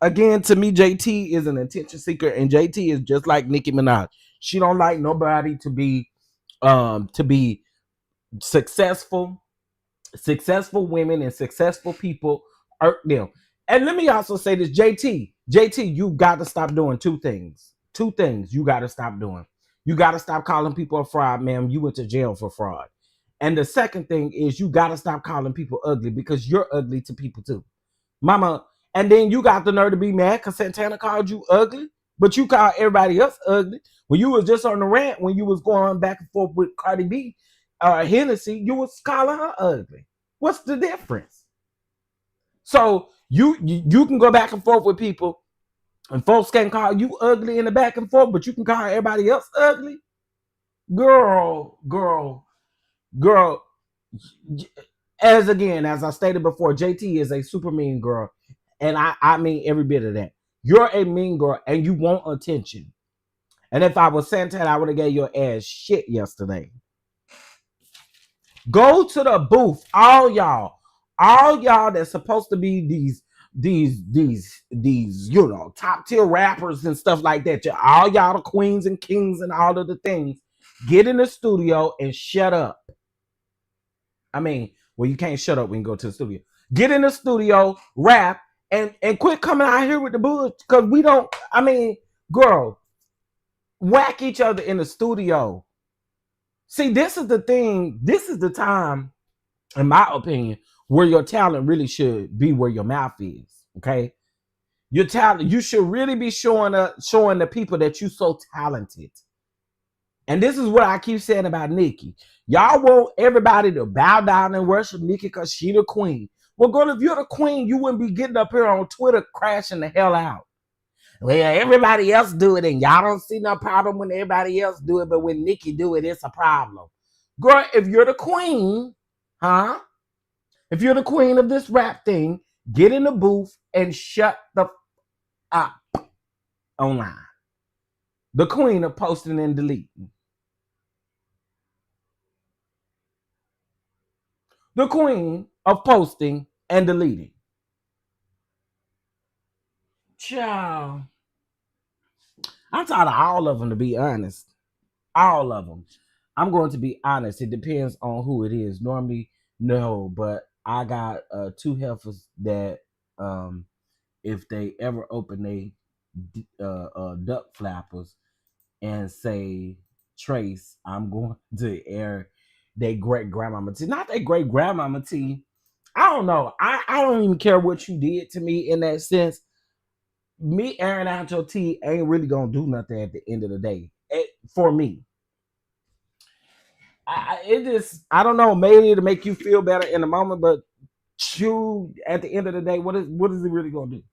Again, to me, JT is an attention seeker, and JT is just like Nicki Minaj. She don't like nobody to be successful women and successful people irk them. And let me also say this, JT, you got to stop doing two things you got to stop doing. You got to stop calling people a fraud, ma'am. You went to jail for fraud. And the second thing is you got to stop calling people ugly, because you're ugly to people too, mama. And then you got the nerve to be mad because Santana called you ugly, but you called everybody else ugly. When you was just on the rant, when you was going back and forth with Cardi B, Hennessy, you was calling her ugly. What's the difference? So you can go back and forth with people, and folks can call you ugly in the back and forth, but you can call everybody else ugly. Girl. As I stated before, JT is a super mean girl, and I mean every bit of that. You're a mean girl, and you want attention. And if I was Santana, I would have gave your ass shit yesterday. Go to the booth, all y'all that's supposed to be these top tier rappers and stuff like that. All y'all the queens and kings and all of the things. Get in the studio and shut up. I mean, well, you can't shut up when you go to the studio. Get in the studio, rap, and quit coming out here with the bullshit, because we don't. I mean, girl, whack each other in the studio. See, this is the thing. This is the time, in my opinion, where your talent really should be where your mouth is. Okay, your talent. You should really be showing the people that you're so talented. And this is what I keep saying about Nicki. Y'all want everybody to bow down and worship Nicki because she the queen. Well, girl, if you're the queen, you wouldn't be getting up here on Twitter crashing the hell out. Well, everybody else do it, and y'all don't see no problem when everybody else do it, but when Nicki do it, it's a problem. Girl, if you're the queen, if you're the queen of this rap thing, get in the booth and shut the up online. The queen of posting and deleting. The queen of posting and deleting. Child. I'm tired of all of them, to be honest. All of them. I'm going to be honest. It depends on who it is. Normally, no, but I got two heifers that if they ever open they duck flappers and say Trace, I'm going to air they great grandmama tea. Not their great grandmama tea. I don't know. I don't even care what you did to me in that sense. Me airing out your tea ain't really gonna do nothing at the end of the day. For me. I don't know, maybe to make you feel better in the moment, but you at the end of the day, what is it really gonna do?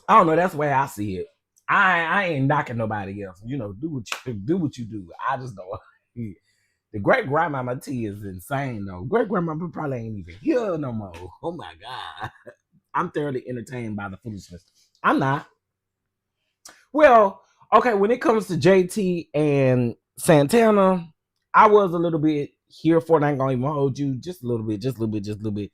I don't know. That's the way I see it. I ain't knocking nobody else. Do what you do. I just don't. The great grandmama tea is insane though. Great grandmama probably ain't even here no more. Oh my God. I'm thoroughly entertained by the foolishness. I'm not. Well, okay, when it comes to JT and Santana, I was a little bit here for it. I ain't gonna even hold you. Just a little bit.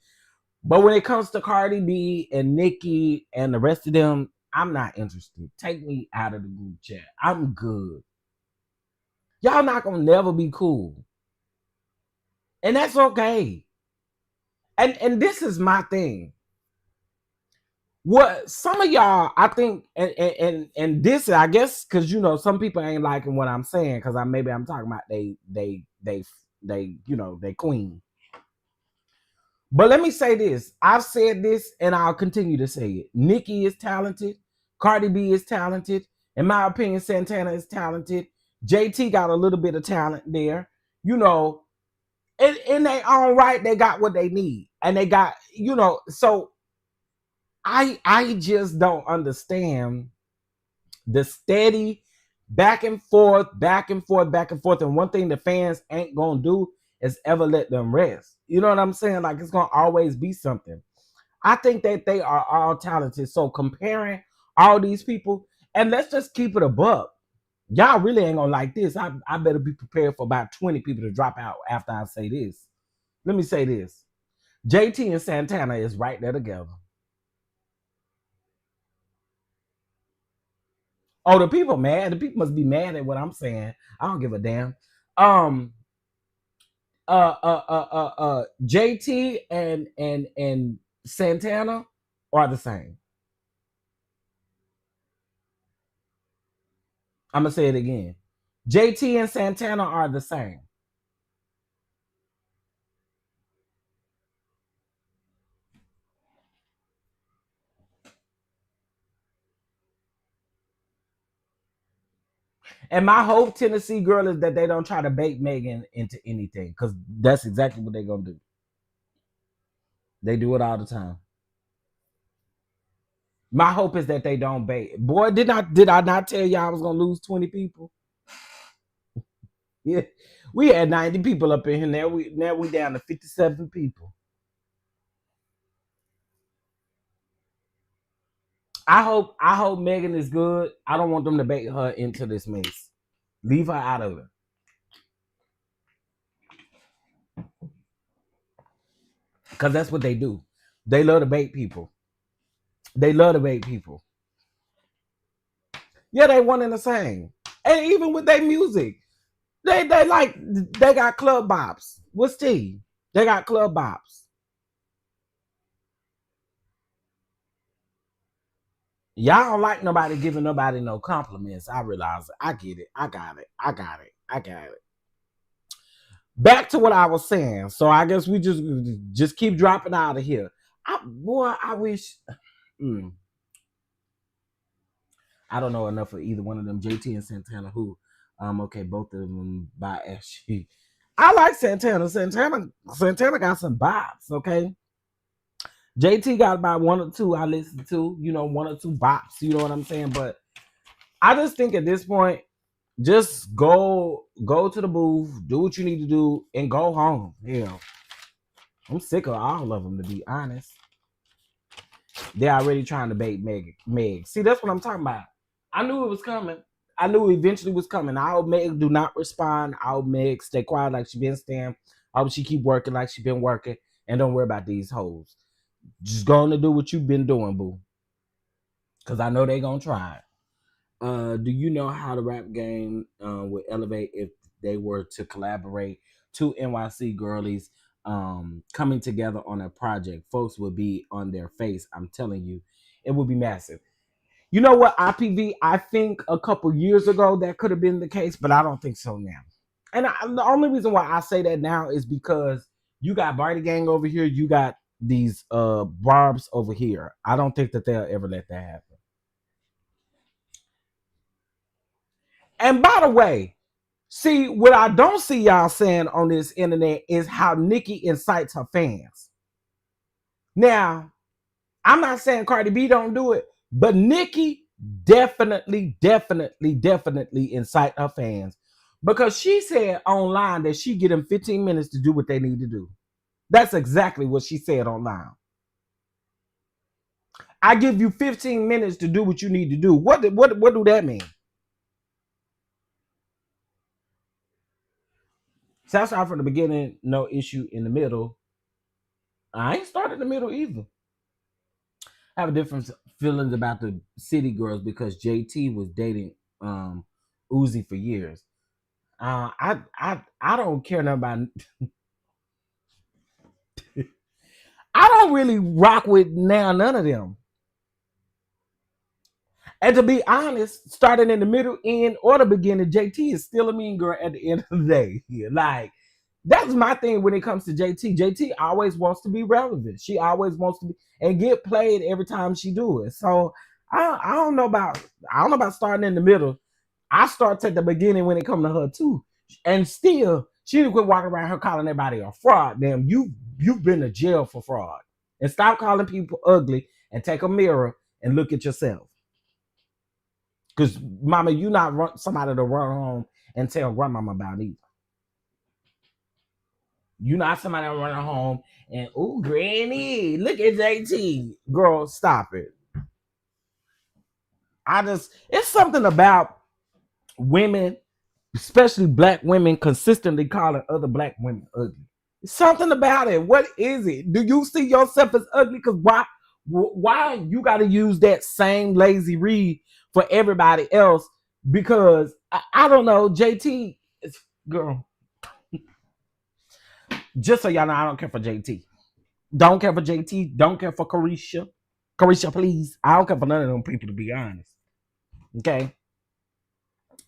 But when it comes to Cardi B and Nicki and the rest of them, I'm not interested. Take me out of the group chat. I'm good. Y'all not gonna never be cool. And that's okay. And this is my thing. What some of y'all, I think, and this, I guess, because you know, some people ain't liking what I'm saying, because maybe I'm talking about they queen. But let me say this. I've said this and I'll continue to say it. Nicki is talented. Cardi B is talented. In my opinion, Santana is talented. JT got a little bit of talent there. You know, in their own right, they got what they need. And they got, you know, so I just don't understand the steady back and forth, back and forth, back and forth. And one thing the fans ain't gonna do is ever let them rest. You know what I'm saying? Like, it's gonna always be something. I think that they are all talented. So comparing all these people, and let's just keep it a buck. Y'all really ain't gonna like this. I better be prepared for about 20 people to drop out after I say this. Let me say this. JT and Santana is right there together. Oh, the people mad. The people must be mad at what I'm saying. I don't give a damn. JT and Santana are the same. I'm gonna say it again. JT and Santana are the same. And my hope, Tennessee girl, is that they don't try to bait Megan into anything, because that's exactly what they're gonna do. They do it all the time. My hope is that they don't bait. Boy, did I not tell y'all I was gonna lose 20 people? Yeah, we had 90 people up in here. Now we down to 57 people. I hope Megan is good. I don't want them to bait her into this mess. Leave her out of it. Because that's what they do. They love to bait people. They love to bait people. Yeah, they one and the same. And even with their music, they got club bops. What's T? They got club bops. Y'all don't like nobody giving nobody no compliments. I realize it. I get it. I got it. Back to what I was saying. So I guess we just keep dropping out of here. I wish. I don't know enough of either one of them, JT and Santana. Who? Okay, both of them by Ashley. I like Santana. Santana got some bops. Okay. JT got about one or two I listened to. You know, one or two bops. You know what I'm saying? But I just think at this point, just go to the booth, do what you need to do, and go home. Hell, I'm sick of all of them, to be honest. They're already trying to bait Meg. See, that's what I'm talking about. I knew it was coming. I knew it eventually was coming. I hope Meg do not respond. I hope Meg stay quiet like she been staying. I hope she keep working like she been working. And don't worry about these hoes. Just going to do what you've been doing, boo. Because I know they going to try it. Do you know how the rap game would elevate if they were to collaborate? Two NYC girlies coming together on a project. Folks would be on their face. I'm telling you, it would be massive. You know what, IPV? I think a couple years ago that could have been the case, but I don't think so now. And the only reason why I say that now is because you got Barty Gang over here, you got these barbs over here. I don't think that they'll ever let that happen. And by the way, see, what I don't see y'all saying on this internet is how Nicki incites her fans. Now, I'm not saying Cardi B don't do it, but Nicki definitely incite her fans, because she said online that she get them 15 minutes to do what they need to do. That's exactly what she said online. I give you 15 minutes to do what you need to do. What do that mean? Southside from the beginning, no issue in the middle. I ain't started in the middle either. I have different feelings about the city girls because JT was dating Uzi for years. I don't care nothing about I don't really rock with now none of them. And to be honest, starting in the middle, end, or the beginning, JT is still a mean girl at the end of the day. Like, that's my thing when it comes to JT. JT always wants to be relevant. She always wants to be and get played every time she do it. So I don't know about starting in the middle. I start at the beginning when it comes to her too. And still, she didn't quit walking around her calling everybody a fraud. Damn, you've been to jail for fraud. And stop calling people ugly and take a mirror and look at yourself. Because, mama, you not somebody to run home and tell grandmama about either. You not somebody to run home and, ooh, granny, look at JT. Girl, stop it. It's something about women, especially black women, consistently calling other black women ugly. It's something about it. What is it? Do you see yourself as ugly? Because why you got to use that same lazy read for everybody else? Because I don't know, JT, girl. Just so y'all know, I don't care for JT. Don't care for JT. Don't care for Carisha. Carisha, please. I don't care for none of them people, to be honest. Okay?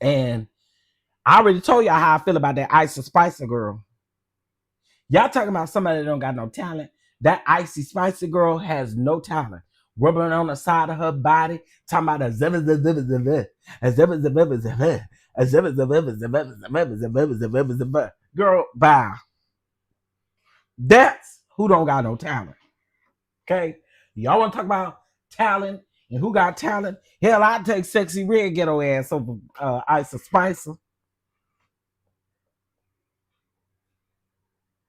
And I already told y'all how I feel about that Icy Spicer girl. Y'all talking about somebody that don't got no talent. That Icy Spicer girl has no talent. Rubbing on the side of her body, talking about a girl, bye. That's who don't got no talent. Okay? Y'all want to talk about talent and who got talent? Hell, I'd take Sexy Red ghetto ass over Icy Spicer.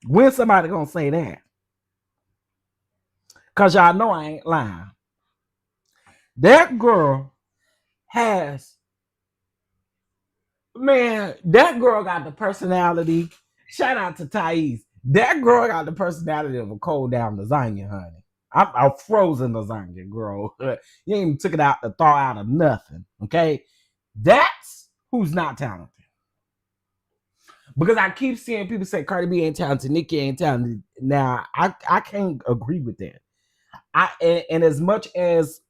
When somebody gonna say that? Cause y'all know I ain't lying. That girl has, man, that girl got the personality. Shout out to Thais. That girl got the personality of a cold down lasagna, honey. I'm a frozen lasagna, girl. You ain't even took it out to thaw out of nothing. Okay? That's who's not talented. Because I keep seeing people say Cardi B ain't talented, Nicki ain't talented. Now, I can't agree with that. And as much as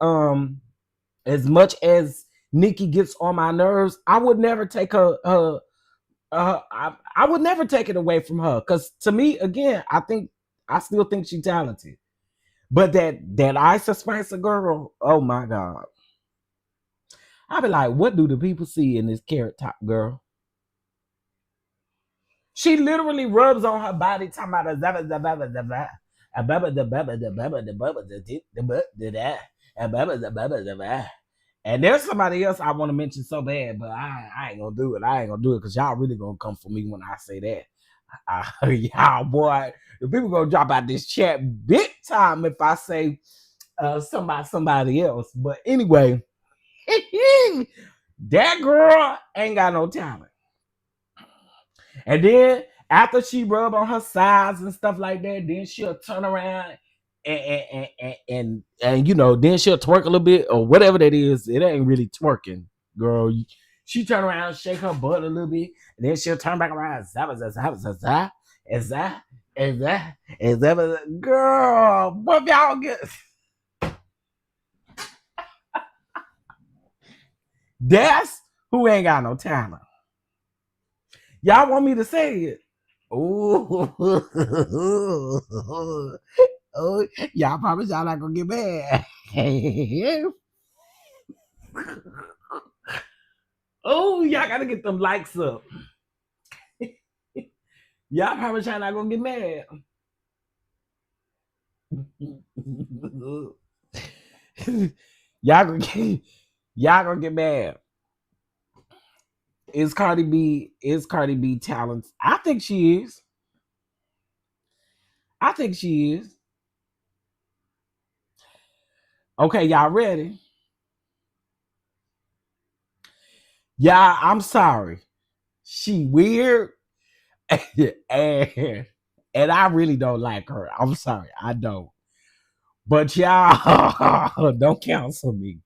Nicki gets on my nerves, I would never take I would never take it away from her. Because to me, again, I still think she's talented. But that Icy Spicer girl, oh my God. I be like, what do the people see in this carrot top girl? She literally rubs on her body talking about and there's somebody else I want to mention so bad, but I ain't gonna do it. I ain't gonna do it because y'all really gonna come for me when I say that. Y'all, boy, the people gonna drop out this chat big time if I say somebody else. But anyway, that girl ain't got no talent. And then after she rub on her sides and stuff like that, then she'll turn around and you know, then she'll twerk a little bit or whatever that is. It ain't really twerking, girl. She turn around and shake her butt a little bit, and then she'll turn back around. Girl, what y'all get? That's who ain't got no talent. Y'all want me to say it? Oh, oh, y'all promise y'all not gonna get mad. Oh, y'all gotta get them likes up. Y'all promise y'all not gonna get mad. y'all gonna get mad. Is Cardi B talented? I think she is. I think she is. Okay, y'all ready? Yeah, I'm sorry. She weird. and I really don't like her. I'm sorry, I don't. But y'all don't counsel me.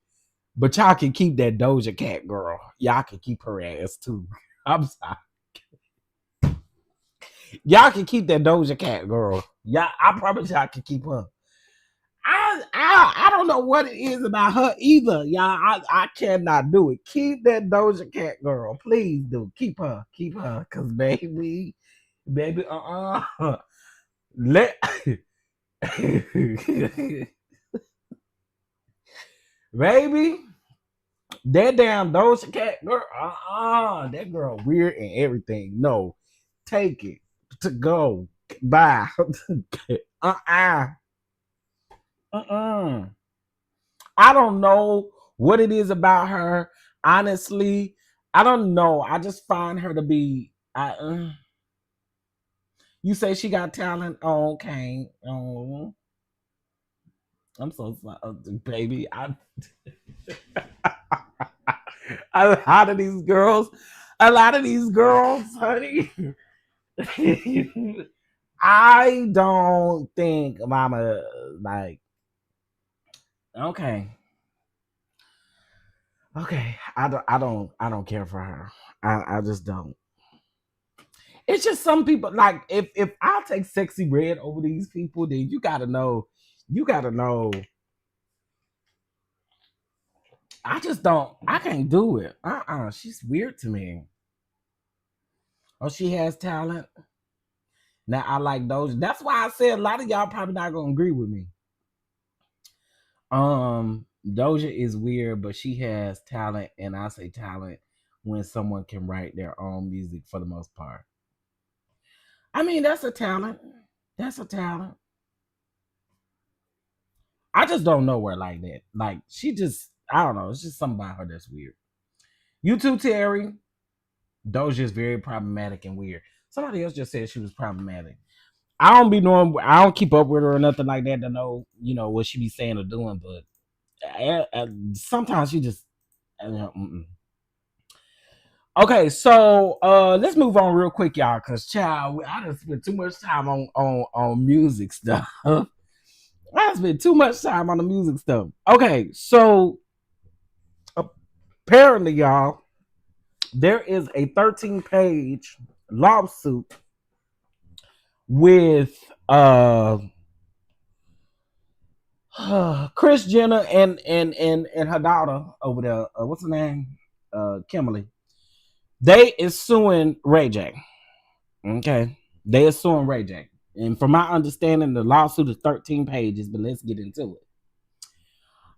But y'all can keep that Doja Cat girl. Y'all can keep her ass too. I'm sorry. Y'all can keep that Doja Cat girl. Y'all, I promise y'all can keep her. I don't know what it is about her either, y'all. I cannot do it. Keep that Doja Cat girl, please do. Keep her, cause baby, let baby, that damn Doja Cat girl, that girl weird and everything. No, take it to go. Bye. I don't know what it is about her. Honestly, I don't know. I just find her to be. You say she got talent? Oh, okay. Oh, I'm so sorry, baby. A lot of these girls, honey. I don't think Mama like. Okay. I don't care for her. I just don't. It's just some people like if I take Sexy Red over these people, then you gotta know. I just don't. I can't do it. She's weird to me. Oh, she has talent. Now I like those. That's why I said a lot of y'all probably not gonna agree with me. Doja is weird, but she has talent, and I say talent when someone can write their own music for the most part. I mean, that's a talent. I just don't know her like that. Like she just, I don't know. It's just something about her that's weird. You too, Terry. Doja is very problematic and weird. Somebody else just said she was problematic. I don't keep up with her or nothing like that to know, what she be saying or doing, but sometimes she just. Okay, so let's move on real quick, y'all, because child, I done spent too much time on music stuff. I spent too much time on the music stuff. Okay, so apparently, y'all, there is a 13-page lawsuit with Kris Jenner and her daughter over there. What's her name? Kimberly. They is suing Ray J. Okay, they are suing Ray J. And from my understanding, the lawsuit is 13 pages, but let's get into it.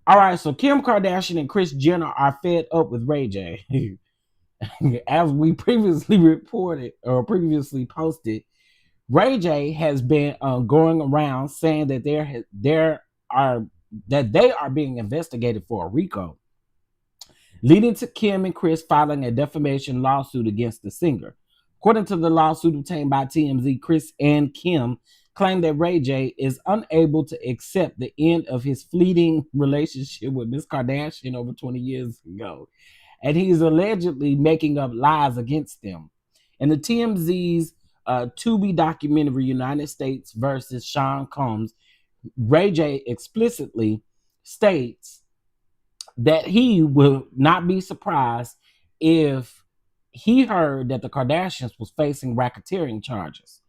All right, so Kim Kardashian and Kris Jenner are fed up with Ray J. As we previously reported or previously posted, Ray J has been going around saying that they are being investigated for a RICO, leading to Kim and Kris filing a defamation lawsuit against the singer. According to the lawsuit obtained by TMZ, Kris and Kim claim that Ray J is unable to accept the end of his fleeting relationship with Ms. Kardashian over 20 years ago, and he is allegedly making up lies against them. In the TMZ's Tubi documentary, United States versus Sean Combs, Ray J explicitly states that he will not be surprised if he heard that the Kardashians was facing racketeering charges.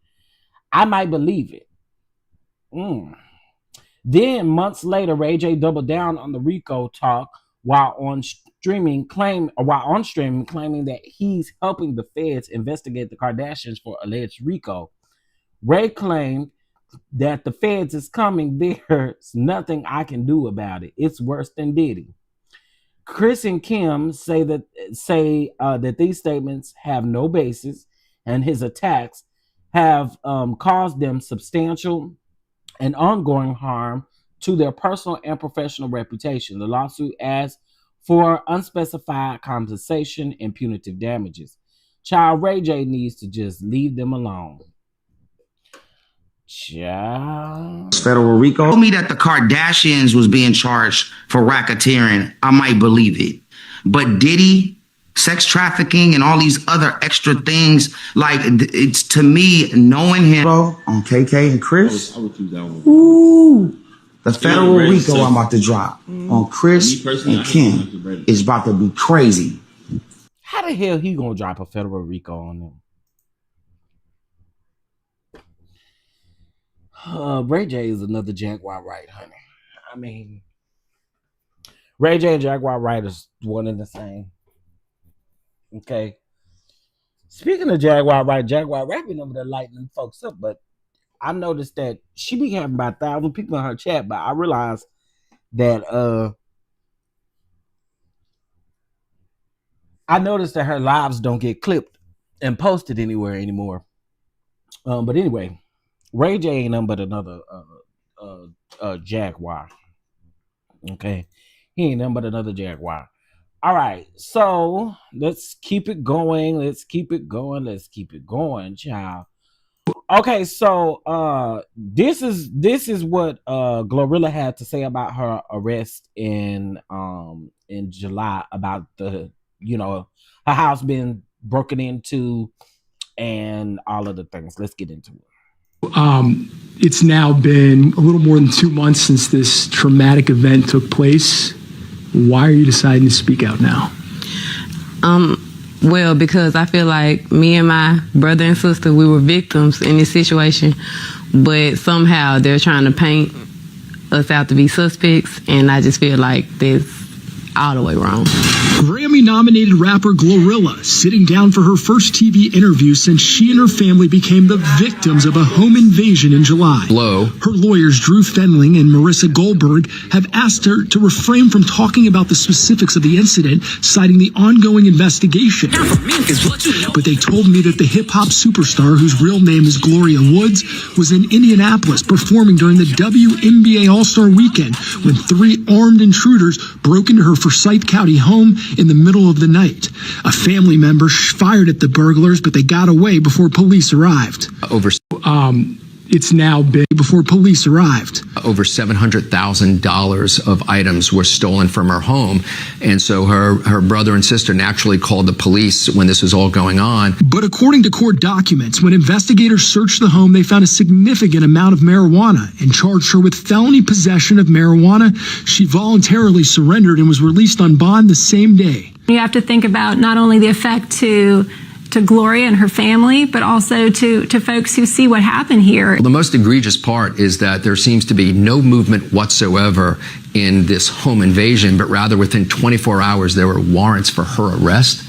I might believe it. Then months later, Ray J doubled down on the RICO talk while on streaming, claiming that he's helping the feds investigate the Kardashians for alleged RICO. Ray claimed that the feds is coming. There's nothing I can do about it. It's worse than Diddy. Kris and Kim say that these statements have no basis, and his attacks have caused them substantial and ongoing harm to their personal and professional reputation. The lawsuit asks for unspecified compensation and punitive damages. Child, Ray J needs to just leave them alone. Child. Federal RICO told me that the Kardashians was being charged for racketeering. I might believe it. But Diddy, sex trafficking, and all these other extra things, like, it's, to me, knowing him on KK and Kris, ooh, the federal RICO I'm about to drop on Kris and Kim is about to be crazy. How the hell he gonna drop a federal RICO on them? Ray J is another Jaguar, right, honey? I mean, Ray J and Jaguar Wright is one and the same. Okay. Speaking of Jaguar Wright been over there lighting folks up, but I noticed that she be having about 1,000 people in her chat, but I realized that her lives don't get clipped and posted anywhere anymore. But anyway, Ray J ain't nothing but another Jaguar. Okay, he ain't nothing but another Jaguar. All right, so let's keep it going. Let's keep it going, child. Okay, so this is what Glorilla had to say about her arrest in July, about the her house being broken into and all of the things. Let's get into it. It's now been a little more than 2 months since this traumatic event took place. Why are you deciding to speak out now? Well, because I feel like me and my brother and sister, we were victims in this situation, but somehow they're trying to paint us out to be suspects, and I just feel like that's all the way wrong. Grammy-nominated rapper Glorilla sitting down for her first TV interview since she and her family became the victims of a home invasion in July. Her lawyers Drew Fenling and Marissa Goldberg have asked her to refrain from talking about the specifics of the incident, citing the ongoing investigation. But they told me that the hip-hop superstar, whose real name is Gloria Woods, was in Indianapolis performing during the WNBA All-Star Weekend when 3 armed intruders broke into her Forsyth County home in the middle of the night. A family member fired at the burglars, but they got away before police arrived. It's now been before police arrived. Over $700,000 of items were stolen from her home. And so her brother and sister naturally called the police when this was all going on. But according to court documents, when investigators searched the home, they found a significant amount of marijuana and charged her with felony possession of marijuana. She voluntarily surrendered and was released on bond the same day. You have to think about not only the effect to Gloria and her family, but also to folks who see what happened here. The most egregious part is that there seems to be no movement whatsoever in this home invasion, but rather within 24 hours there were warrants for her arrest.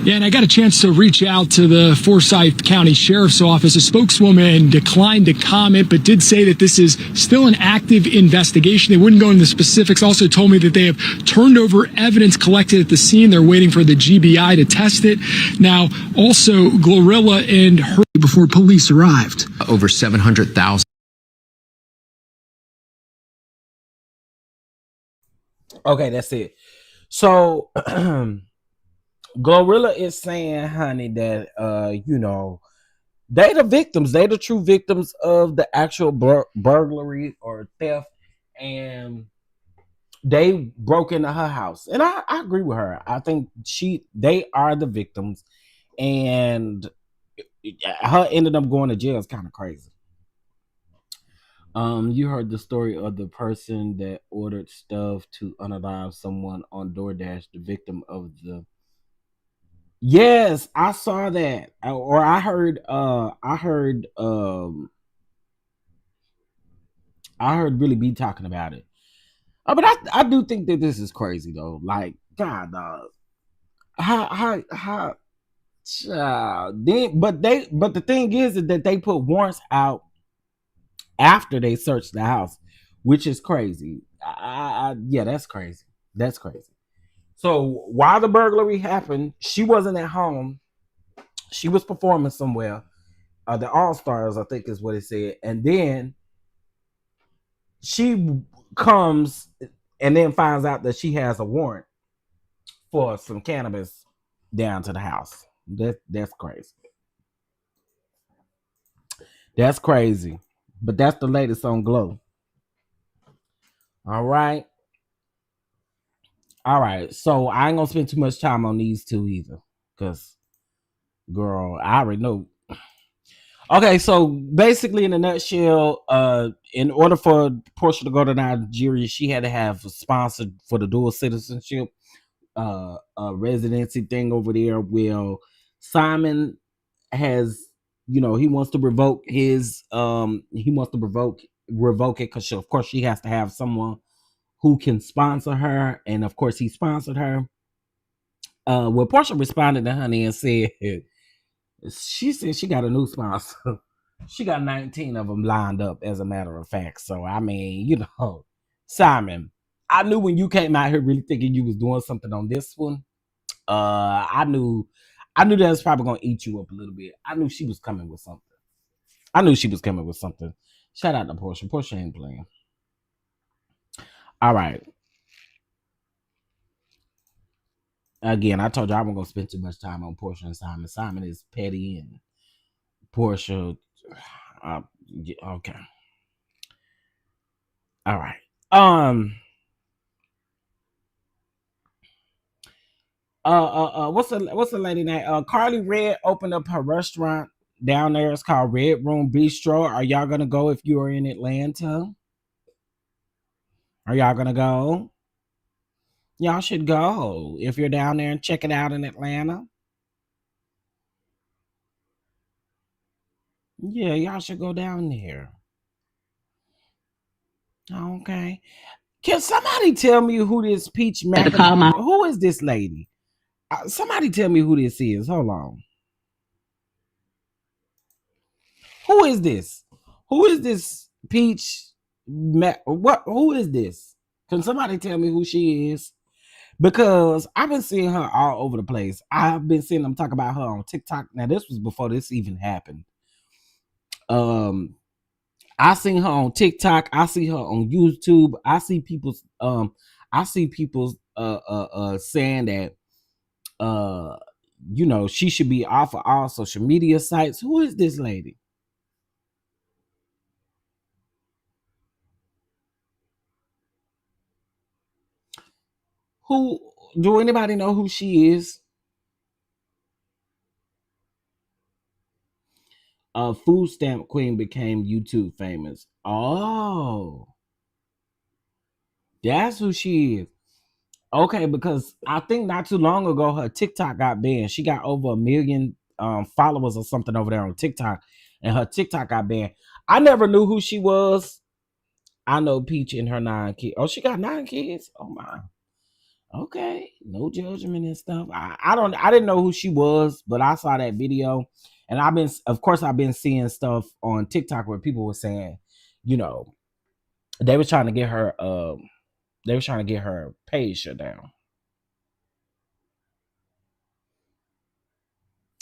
Yeah, and I got a chance to reach out to the Forsyth County Sheriff's Office. A spokeswoman declined to comment, but did say that this is still an active investigation. They wouldn't go into the specifics. Also told me that they have turned over evidence collected at the scene. They're waiting for the GBI to test it. Now, also, Glorilla and her before police arrived. Over 700,000. Okay, that's it. So Glorilla is saying, honey, that they the victims. They the true victims of the actual burglary or theft, and they broke into her house. And I agree with her. I think they are the victims, and her ended up going to jail is kind of crazy. You heard the story of the person that ordered stuff to unalive someone on DoorDash, the victim of the. Yes, I saw that. I heard Billy B talking about it. But I do think that this is crazy though. Like, God, dog. How then but the thing is that they put warrants out after they searched the house, which is crazy. Yeah, that's crazy. That's crazy. So while the burglary happened, she wasn't at home. She was performing somewhere. The All-Stars, I think is what it said. And then she comes and then finds out that she has a warrant for some cannabis down to the house. That's crazy. That's crazy. But that's the latest on Glow. All right. So I ain't gonna spend too much time on these two either. Because, girl, I already know. Okay, so basically in a nutshell, in order for Portia to go to Nigeria, she had to have a sponsor for the dual citizenship residency thing over there. Well, Simon has he wants to revoke his revoke it because of course she has to have someone who can sponsor her, and of course he sponsored her. Well, Portia responded to Honey and said she said she got a new sponsor. She got 19 of them lined up, as a matter of fact. So I mean, Simon, I knew when you came out here really thinking you was doing something on this one. I knew that was probably gonna eat you up a little bit. I knew she was coming with something. Shout out to Portia. Portia ain't playing. All right. Again, I told you I wasn't gonna spend too much time on Portia and Simon. Simon is petty, and Portia. Okay. All right. What's the lady name? Carly Red opened up her restaurant down there. It's called Red Room Bistro. Are y'all gonna go if you are in Atlanta? Are y'all gonna go? Y'all should go if you're down there and check it out in Atlanta. Yeah, y'all should go down there. Okay. Can somebody tell me who this Peach Macadamia? Who is this lady? Somebody tell me who this is. Hold on. Who is this? Who is this Peach? Who is this? Can somebody tell me who she is? Because I've been seeing her all over the place. I've been seeing them talk about her on TikTok. Now, this was before this even happened. I seen her on TikTok. I see her on YouTube. I see people saying that she should be off of all social media sites. Who is this lady? Who do anybody know who she is? Food stamp queen became YouTube famous. Oh, that's who she is. Okay, because I think not too long ago her TikTok got banned. She got over 1 million followers or something over there on TikTok, and her TikTok got banned. I never knew who she was. I know Peach and her 9 kids. Oh, she got 9 kids. Oh my. Okay, no judgment and stuff. I didn't know who she was, but I saw that video, and I've been seeing stuff on TikTok where people were saying, they were trying to get her page shut down.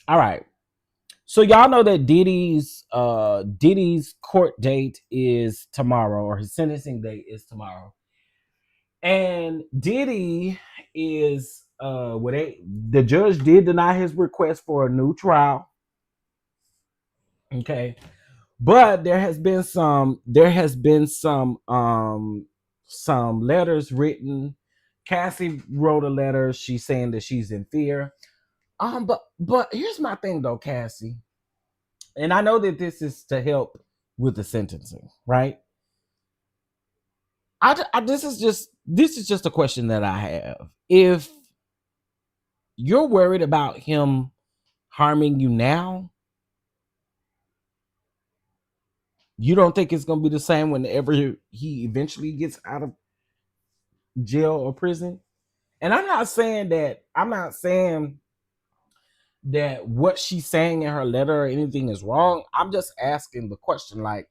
All right. So y'all know that Diddy's court date is tomorrow, or his sentencing date is tomorrow. And Diddy is the judge did deny his request for a new trial. Okay. But there has been some letters written. Cassie wrote a letter. She's saying that she's in fear. But here's my thing though, Cassie. And I know that this is to help with the sentencing, right? This is just a question that I have. If you're worried about him harming you now, you don't think it's going to be the same whenever he eventually gets out of jail or prison? And I'm not saying that what she's saying in her letter or anything is wrong. I'm just asking the question, like,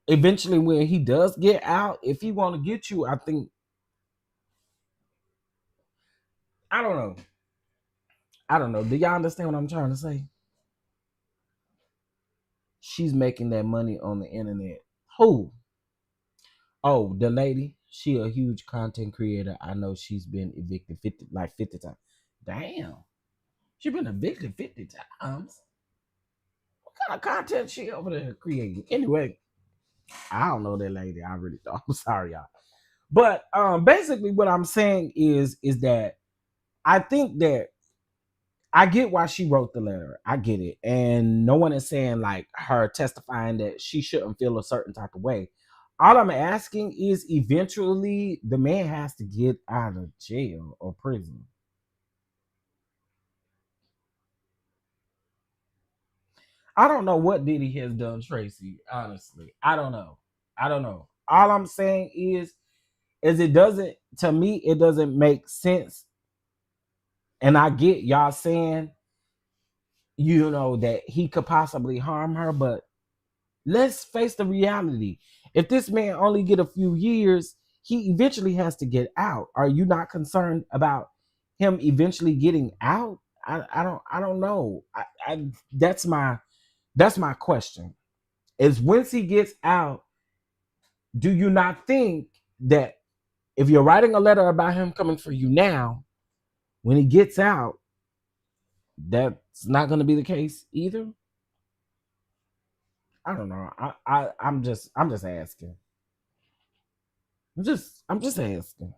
eventually when he does get out, if he want to get you, I think, I don't know. Do y'all understand what I'm trying to say? She's making that money on the internet. Who? Oh, the lady. She a huge content creator. I know she's been evicted 50 times. Damn. She been evicted 50 times. What kind of content she over there creating? Anyway, I don't know that lady. I really don't. I'm sorry, y'all. But basically what I'm saying is that I think that I get why she wrote the letter. I get it. And no one is saying like her testifying that she shouldn't feel a certain type of way. All I'm asking is eventually the man has to get out of jail or prison. I don't know what Diddy has done, Tracy. Honestly, I don't know. I don't know. All I'm saying is it doesn't, to me, it doesn't make sense. And I get y'all saying, you know, that he could possibly harm her, but let's face the reality. If this man only get a few years, he eventually has to get out. Are you not concerned about him eventually getting out? I don't know. That's my question. Is once he gets out, do you not think that if you're writing a letter about him coming for you now, when he gets out, that's not going to be the case either? I don't know. I'm just asking. I'm just asking.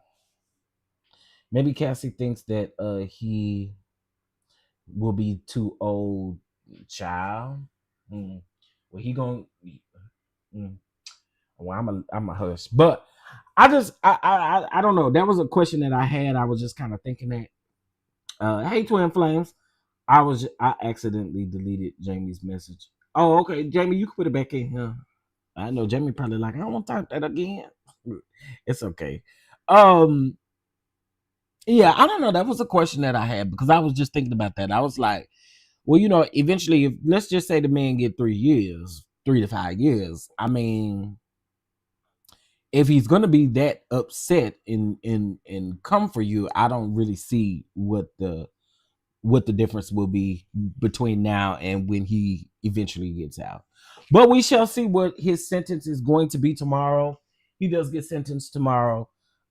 Maybe Cassie thinks that he will be too old, child. Well, he gonna. Well, I'm a hush, but I don't know. That was a question that I had. I was just kind of thinking that. Hey, Twin Flames. I accidentally deleted Jamie's message. Oh, okay, Jamie, you can put it back in here. I know Jamie probably like, I don't want to type that again. It's okay. Yeah, I don't know. That was a question that I had because I was just thinking about that. I was like, well, you know, eventually, if let's just say the man get 3 years, 3 to 5 years. I mean, if he's gonna be that upset and come for you, I don't really see what the difference will be between now and when he eventually gets out. But we shall see what his sentence is going to be tomorrow. He does get sentenced tomorrow.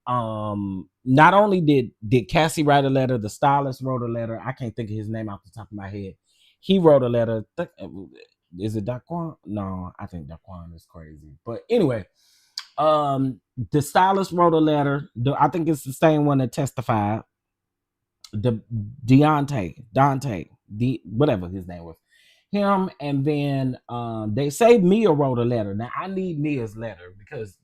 Not only did Cassie write a letter, the stylist wrote a letter. I can't think of his name off the top of my head. He wrote a letter. Is it Daquan? No, I think Daquan is crazy. But anyway, the stylist wrote a letter. I think it's the same one that testified. Dante, whatever his name was, him, and then they say Mia wrote a letter. Now I need Mia's letter because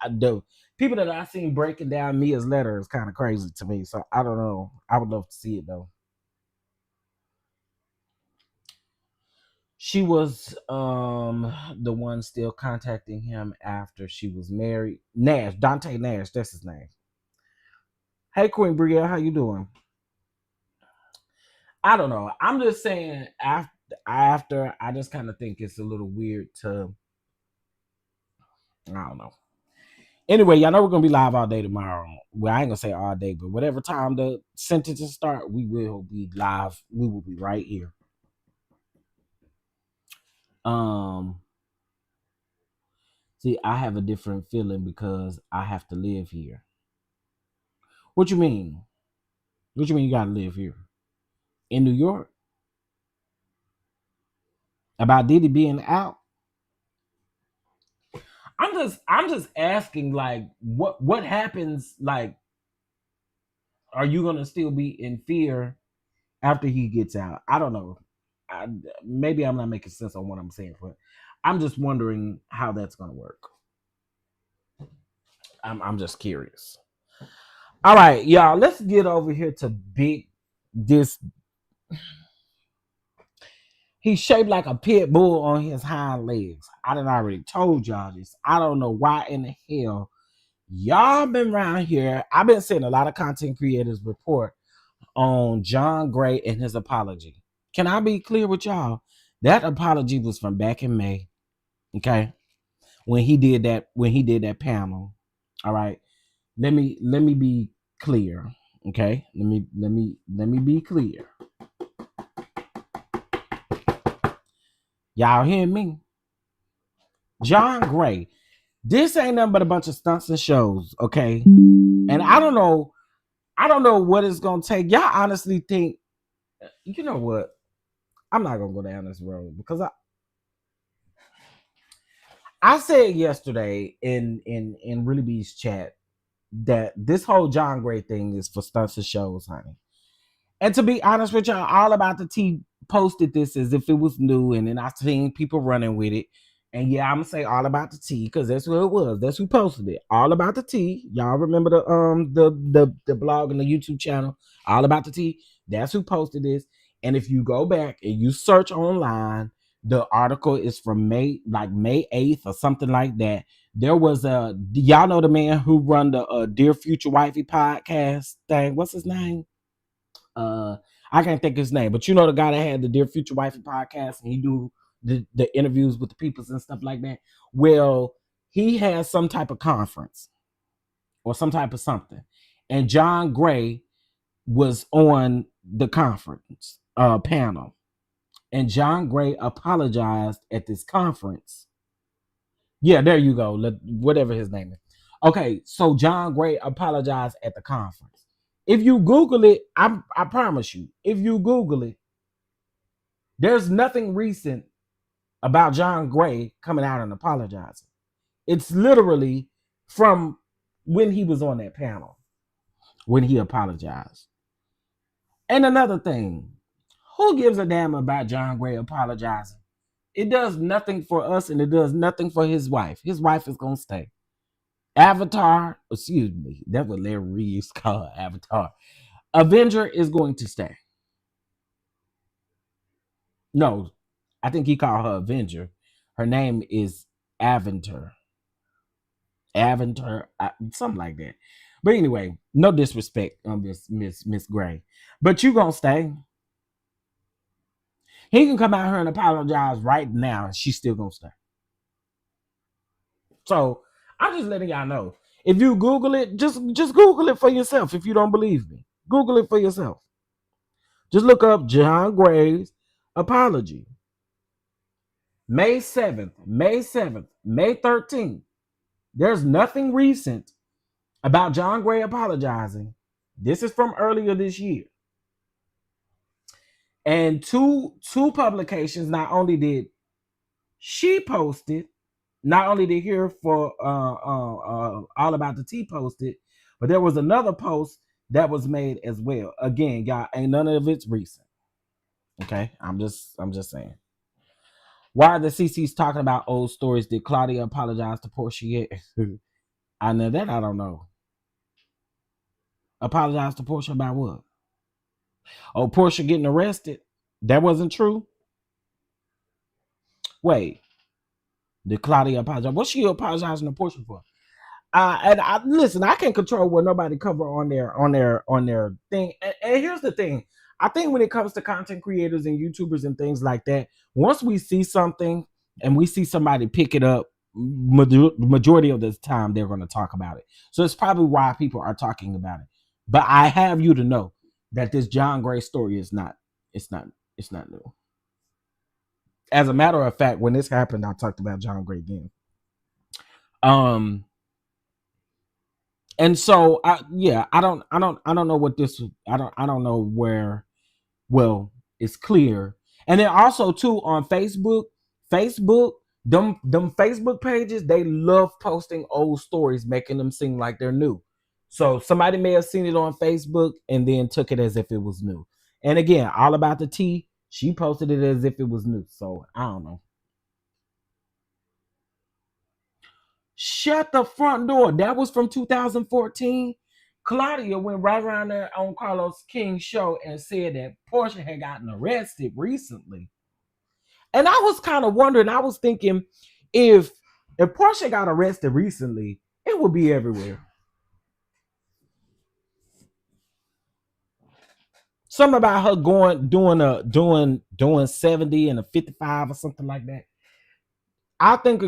the people that I've seen breaking down Mia's letter is kind of crazy to me. So I don't know. I would love to see it though. She was the one still contacting him after she was married. Dante Nash, that's his name. Hey Queen Brielle, how you doing? I don't know. I'm just saying after I just kind of think it's a little weird to, I don't know. Anyway, y'all know we're going to be live all day tomorrow. Well, I ain't going to say all day, but whatever time the sentences start, we will be live. We will be right here. See, I have a different feeling because I have to live here. What you mean? What you mean you got to live here? In New York? About Diddy being out? I'm just asking, like, what happens? Like, are you gonna still be in fear after he gets out? I don't know. Maybe I'm not making sense on what I'm saying, but I'm just wondering how that's gonna work. I'm just curious. All right, y'all. Let's get over here to this. He's shaped like a pit bull on his hind legs. I done already told y'all this. I don't know why in the hell y'all been around here. I've been seeing a lot of content creators report on John Gray and his apology. Can I be clear with y'all? That apology was from back in May. Okay. When he did that panel. All right. Let me be clear. Okay. Let me be clear. Y'all hear me? John Gray. This ain't nothing but a bunch of stunts and shows, okay? And I don't know what it's gonna take. Y'all honestly think, you know what? I'm not gonna go down this road because I said yesterday in Really B's chat that this whole John Gray thing is for stunts and shows, honey. And to be honest with y'all, All About the Tea posted this as if it was new, and then I seen people running with it. And yeah, I'm gonna say All About the Tea because that's what it was. That's who posted it. All About the Tea. Y'all remember the blog and the YouTube channel, All About the Tea? That's who posted this. And if you go back and you search online, The article is from May 8th or something like that. There was y'all know the man who run the Dear Future Wifey podcast thing. What's his name? I can't think of his name, but you know the guy that had the Dear Future Wifey podcast and he do the interviews with the peoples and stuff like that. Well, he has some type of conference or some type of something, and John Gray was on the conference panel, and John Gray apologized at this conference. Yeah, there you go. Whatever his name is. Okay, so John Gray apologized at the conference. If you Google it, I promise you, if you Google it, there's nothing recent about John Gray coming out and apologizing. It's literally from when he was on that panel, when he apologized. And another thing, who gives a damn about John Gray apologizing? It does nothing for us and it does nothing for his wife. His wife is going to stay. Avatar, excuse me, that's what Larry Reeves called Avatar. Avenger is going to stay. No, I think he called her Avenger. Her name is Avenger, something like that. But anyway, no disrespect on Miss Gray, but you gonna stay. He can come out here and apologize right now, and she's still gonna stay. So I'm just letting y'all know. If you Google it, just Google it for yourself. If you don't believe me, Google it for yourself. Just look up John Gray's apology. May 7th, May 7th, May 13th. There's nothing recent about John Gray apologizing. This is from earlier this year. And two publications, not only did she post it, not only did Here for All About the Tea posted, but there was another post that was made as well. Again, y'all, ain't none of it's recent. Okay, I'm just saying. Why are the CCs talking about old stories? Did Claudia apologize to Portia yet? I know that I don't know. Apologize to Portia about what? Oh, Portia getting arrested? That wasn't true? Wait. Did Claudia apologize? What's she apologizing to Portia for? Listen, I can't control what nobody cover on their thing. And here's the thing. I think when it comes to content creators and YouTubers and things like that, once we see something and we see somebody pick it up, majority of the time they're going to talk about it. So it's probably why people are talking about it. But I have you to know that this John Gray story is not new. As a matter of fact, when this happened, I talked about John Gray then. And so I don't know what this, I don't know where. Well, it's clear. And then also too on Facebook, them Facebook pages, they love posting old stories, making them seem like they're new. So somebody may have seen it on Facebook and then took it as if it was new. And again, All About the Tea, she posted it as if it was new. So I don't know. Shut the front door. That was from 2014. Claudia went right around there on Carlos King's show and said that Portia had gotten arrested recently. And I was kind of wondering, I was thinking, if Portia got arrested recently, it would be everywhere. Something about her doing 70 and a 55 or something like that. I think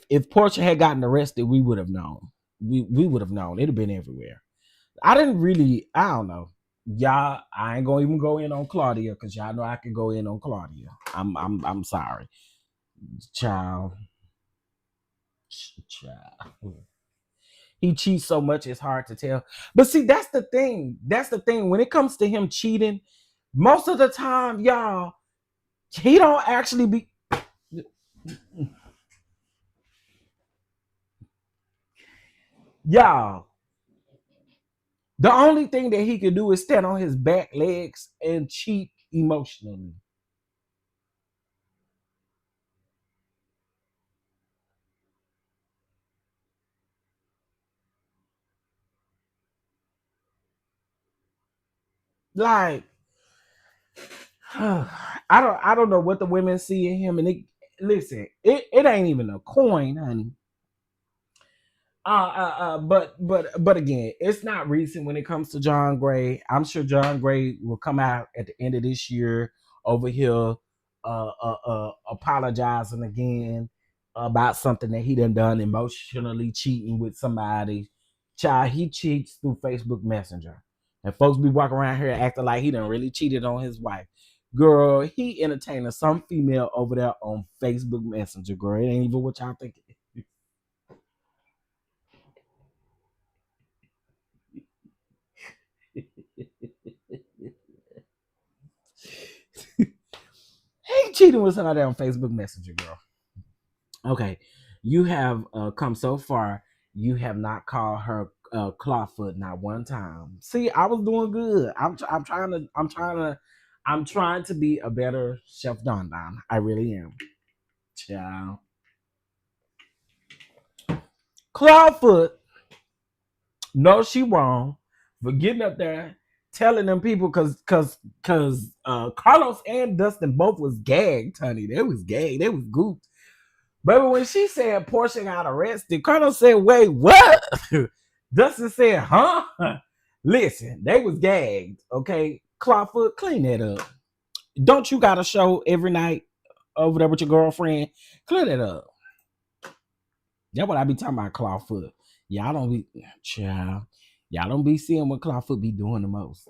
if Portia had gotten arrested, we would have known. We would have known. It'd have been everywhere. I don't know. Y'all, I ain't gonna even go in on Claudia because y'all know I can go in on Claudia. I'm sorry. Child. He cheats so much, it's hard to tell. But see, that's the thing. When it comes to him cheating, most of the time, y'all, he don't actually be. Y'all, the only thing that he could do is stand on his back legs and cheat emotionally. Like, I don't know what the women see in him, and it ain't even a coin, honey. But again, it's not recent when it comes to John Gray. I'm sure John Gray will come out at the end of this year over here, apologizing again about something that he done emotionally cheating with somebody. Child, he cheats through Facebook Messenger, and folks be walking around here acting like he done really cheated on his wife. Girl, he entertaining some female over there on Facebook Messenger. Girl, it ain't even what y'all think. He cheating with somebody on Facebook Messenger, girl. Okay, you have come so far. You have not called her clawfoot not one time. See, I was doing good. I'm trying to be a better chef DonDon. I really am. Ciao. Clawfoot. No, she wrong for getting up there telling them people because Carlos and Dustin both was gagged, honey. They was gagged. They was gooped. But when she said Portia got arrested, Carlos said, wait, what? Dustin said, huh? Listen, they was gagged, okay? Clawfoot, clean that up. Don't you got a show every night over there with your girlfriend? Clean that up. That's what I be talking about, Clawfoot. Y'all don't be, child. Y'all don't be seeing what Clawfoot be doing the most.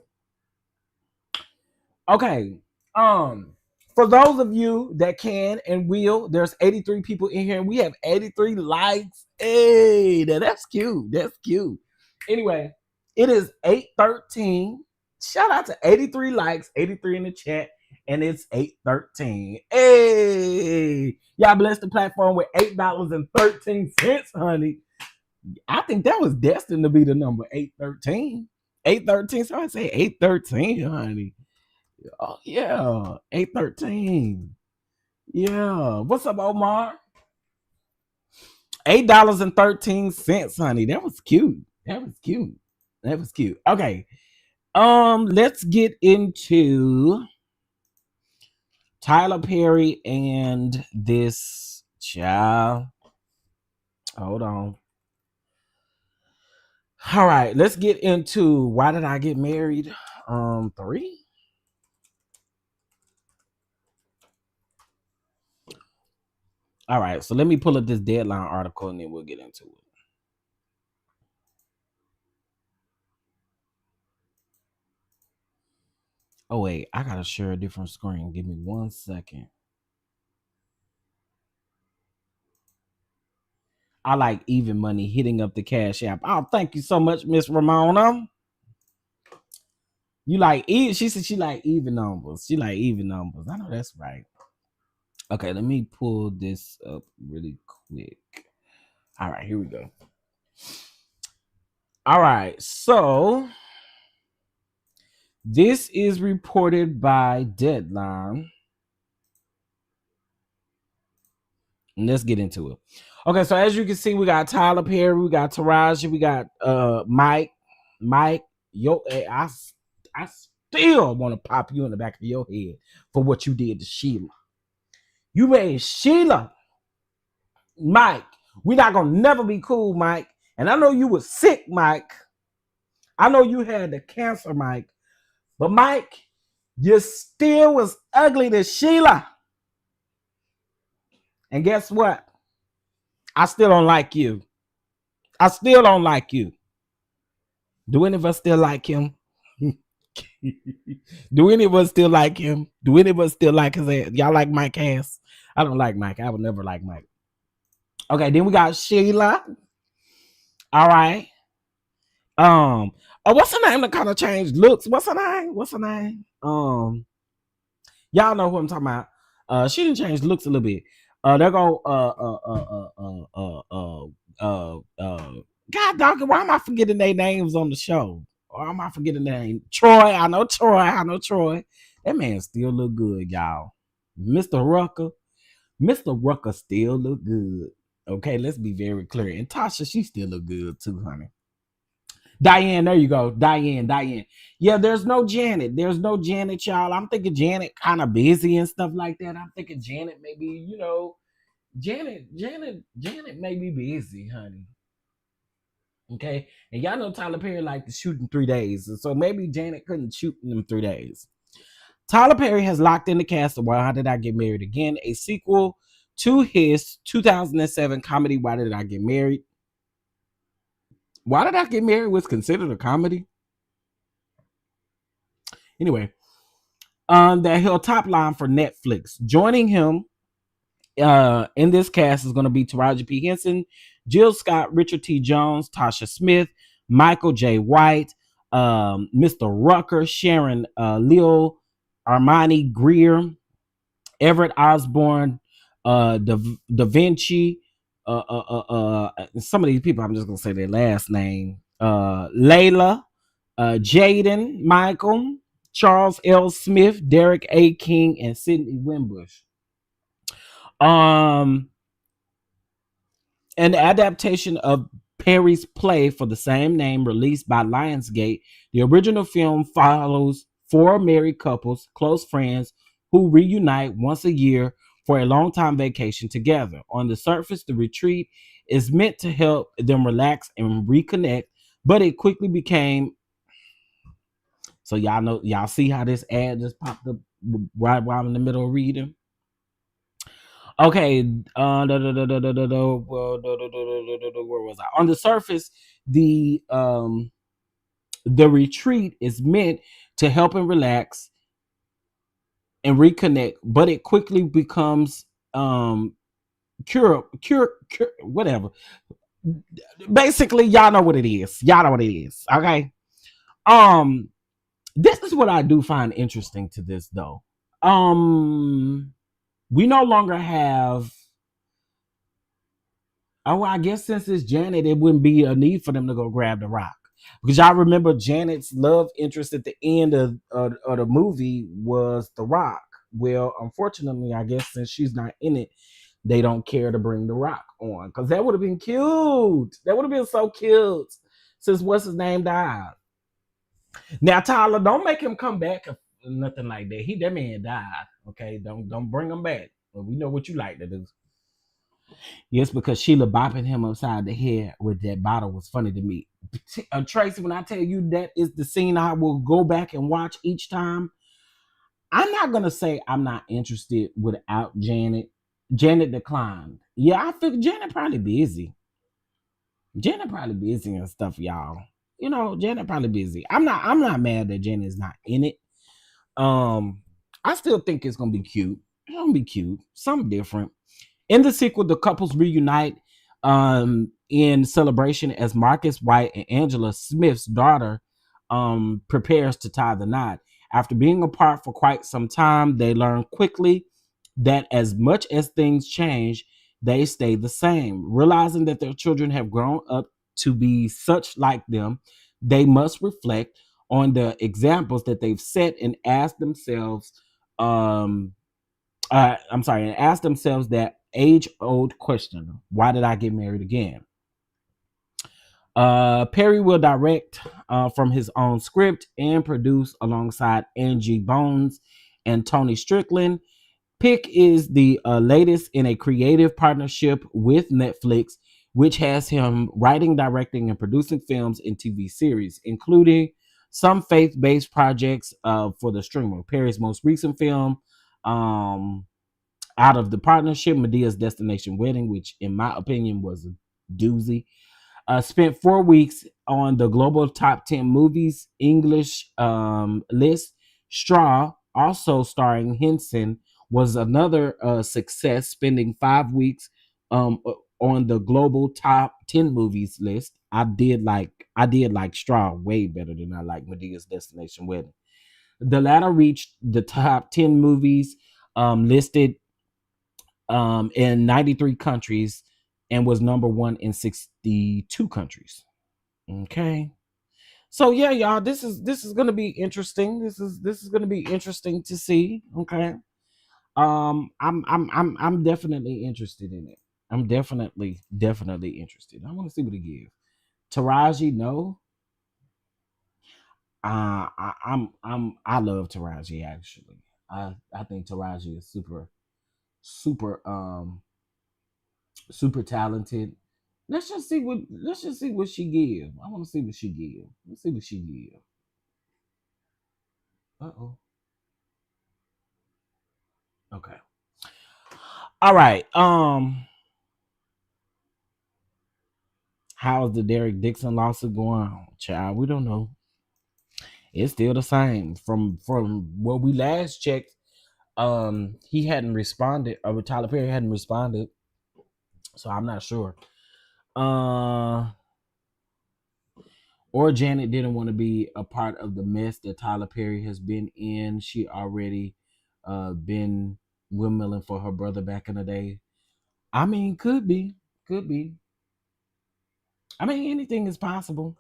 Okay. For those of you that can and will, there's 83 people in here, and we have 83 likes. Hey, that's cute. That's cute. Anyway, it is 8:13. Shout out to 83 likes, 83 in the chat, and it's 8:13. Hey, y'all bless the platform with $8.13, honey. I think that was destined to be the number 813. 813. So I say 813, honey. Oh yeah, 813. Yeah. What's up, Omar? $8.13, honey. That was cute. That was cute. That was cute. Okay. Let's get into Tyler Perry and this child. Hold on. All right, let's get into Why Did I Get Married? 3. All right, so let me pull up this Deadline article and then we'll get into it. Oh wait, I gotta share a different screen. Give me 1 second. I like even money hitting up the Cash App. Oh, thank you so much, Miss Ramona. You like she said she like even numbers. She like even numbers. I know that's right. Okay, let me pull this up really quick. All right, here we go. All right, so this is reported by Deadline. And let's get into it. Okay, so as you can see, we got Tyler Perry, we got Taraji, we got Mike. Yo, I still want to pop you in the back of your head for what you did to Sheila. You made Sheila. Mike, we're not gonna never be cool, Mike. And I know you were sick, Mike. I know you had the cancer, Mike. But Mike, you still was ugly to Sheila. And guess what? I still don't like you. I still don't like you. Do any of us still like him? Do any of us still like him? Do any of us still like his ass? Y'all like Mike ass? I don't like Mike. I would never like Mike. Okay, then we got Sheila. All right. Oh, what's her name that kind of changed looks? What's her name? Y'all know who I'm talking about. She didn't change looks a little bit. They're going God dog, why am I forgetting their names on the show? Or am I forgetting their name? Troy. I know Troy. That man still look good, y'all. Mr. Rucker still look good. Okay, let's be very clear. And Tasha, she still look good too, honey. Diane, there you go. Diane. Yeah, there's no Janet. There's no Janet, y'all. I'm thinking Janet kind of busy and stuff like that. I'm thinking Janet maybe, Janet may be busy, honey. Okay. And y'all know Tyler Perry liked to shoot in 3 days. And so maybe Janet couldn't shoot in them 3 days. Tyler Perry has locked in the cast of Why Did I Get Married Again, a sequel to his 2007 comedy Why Did I Get Married? Why Did I Get Married was considered a comedy? Anyway, that he'll top line for Netflix. Joining him in this cast is going to be Taraji P. Henson, Jill Scott, Richard T. Jones, Tasha Smith, Michael J. White, Mr. Rucker, Sharon Leal, Armani Greer, Everett Osborne, Da Vinci, some of these people, I'm just going to say their last name, Layla, Jaden Michael, Charles L. Smith, Derek A. King, and Sidney Wimbush. An adaptation of Perry's play for the same name released by Lionsgate. The original film follows 4 married couples, close friends, who reunite once a year for a long-time vacation together. On the surface, the retreat is meant to help them relax and reconnect, but it quickly became... So y'all see how this ad just popped up right while I'm in the middle of reading? Okay, where was I? On the surface, the retreat is meant to help and relax and reconnect, but it quickly becomes cure whatever. Basically, y'all know what it is. Okay. This is what I do find interesting to this though. We no longer have... Oh, I guess since it's Janet, it wouldn't be a need for them to go grab the rock. Because y'all remember Janet's love interest at the end of the movie was the Rock. Well, unfortunately, I guess since she's not in it, they don't care to bring the Rock on. Because that would have been cute. That would have been so cute since what's his name died. Now, Tyler, don't make him come back or nothing like that. That man died. Okay, don't bring him back. Well, we know what you like to do. Yes, because Sheila bopping him upside the head with that bottle was funny to me. Tracy, when I tell you that is the scene I will go back and watch each time, I'm not going to say I'm not interested without Janet. Janet declined. Yeah, I think Janet probably busy. Janet probably busy and stuff, y'all. Janet probably busy. I'm not mad that Janet is not in it. I still think it's going to be cute. It's going to be cute. Something different. In the sequel, the couples reunite in celebration as Marcus White and Angela Smith's daughter prepares to tie the knot. After being apart for quite some time, they learn quickly that as much as things change, they stay the same. Realizing that their children have grown up to be such like them, they must reflect on the examples that they've set and ask themselves that age-old question: why did I get married again? Perry will direct from his own script and produce alongside Angie Bones and Tony Strickland. Pick is the latest in a creative partnership with Netflix, which has him writing, directing, and producing films and TV series, including some faith-based projects for the streamer. Perry's most recent film, out of the partnership, Medea's Destination Wedding, which in my opinion was a doozy, spent 4 weeks on the global top 10 movies English list. Straw, also starring Henson, was another success, spending 5 weeks on the global top 10 movies list. I did like Straw way better than I like Medea's Destination Wedding. The latter reached the top 10 movies listed in 93 countries and was number 1 in 62 countries. Okay. So yeah, y'all, this is going to be interesting. This is going to be interesting to see. Okay. I'm definitely interested in it. I'm definitely interested. I want to see what it gives. Taraji, no. I love Taraji actually. I think Taraji is super super talented. Let's just see what she give. I want to see what she give. Let's see what she give. Uh-oh. Okay. All right. How's the Derek Dixon lawsuit going on? Child, we don't know. It's still the same. From what we last checked, he hadn't responded, or Tyler Perry hadn't responded. So I'm not sure. Or Janet didn't want to be a part of the mess that Tyler Perry has been in. She already been windmilling for her brother back in the day. I mean, could be. Could be. I mean, anything is possible.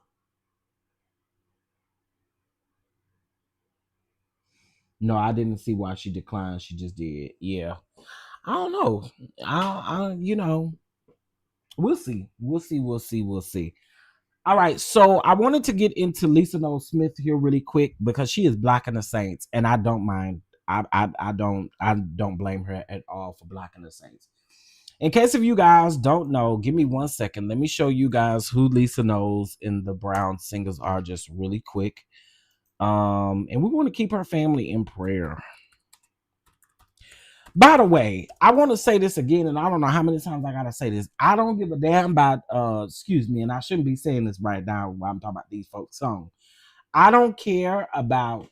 No, I didn't see why she declined. She just did. Yeah. I don't know. You know, we'll see. We'll see. We'll see. We'll see. All right, so I wanted to get into Lisa Knowles Smith here really quick because she is blocking the Saints, and I don't mind. I don't blame her at all for blocking the Saints. In case of you guys don't know, give me 1 second. Let me show you guys who Lisa Knowles and the Brown Singers are just really quick. And we want to keep her family in prayer. By the way, I want to say this again, and I don't know how many times I gotta say this. I don't give a damn about excuse me, and I shouldn't be saying this right now while I'm talking about these folks' songs. I don't care about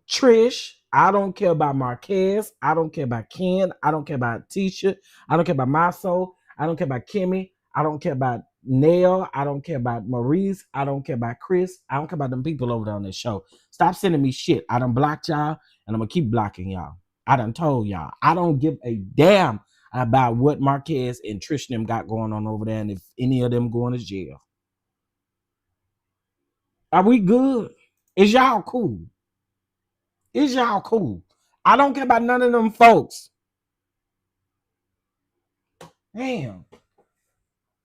Trish. I don't care about Marquez. I don't care about Ken. I don't care about Tisha. I don't care about Maso. I don't care about Kimmy. I don't care about Nail. I don't care about Maurice. I don't care about Chris. I don't care about them people over there on this show. Stop sending me shit. I done blocked y'all, and I'm gonna keep blocking y'all. I done told y'all. I don't give a damn about what Marquez and Trish and them got going on over there, and if any of them going to jail. Are we good? Is y'all cool? Is y'all cool? I don't care about none of them folks. Damn.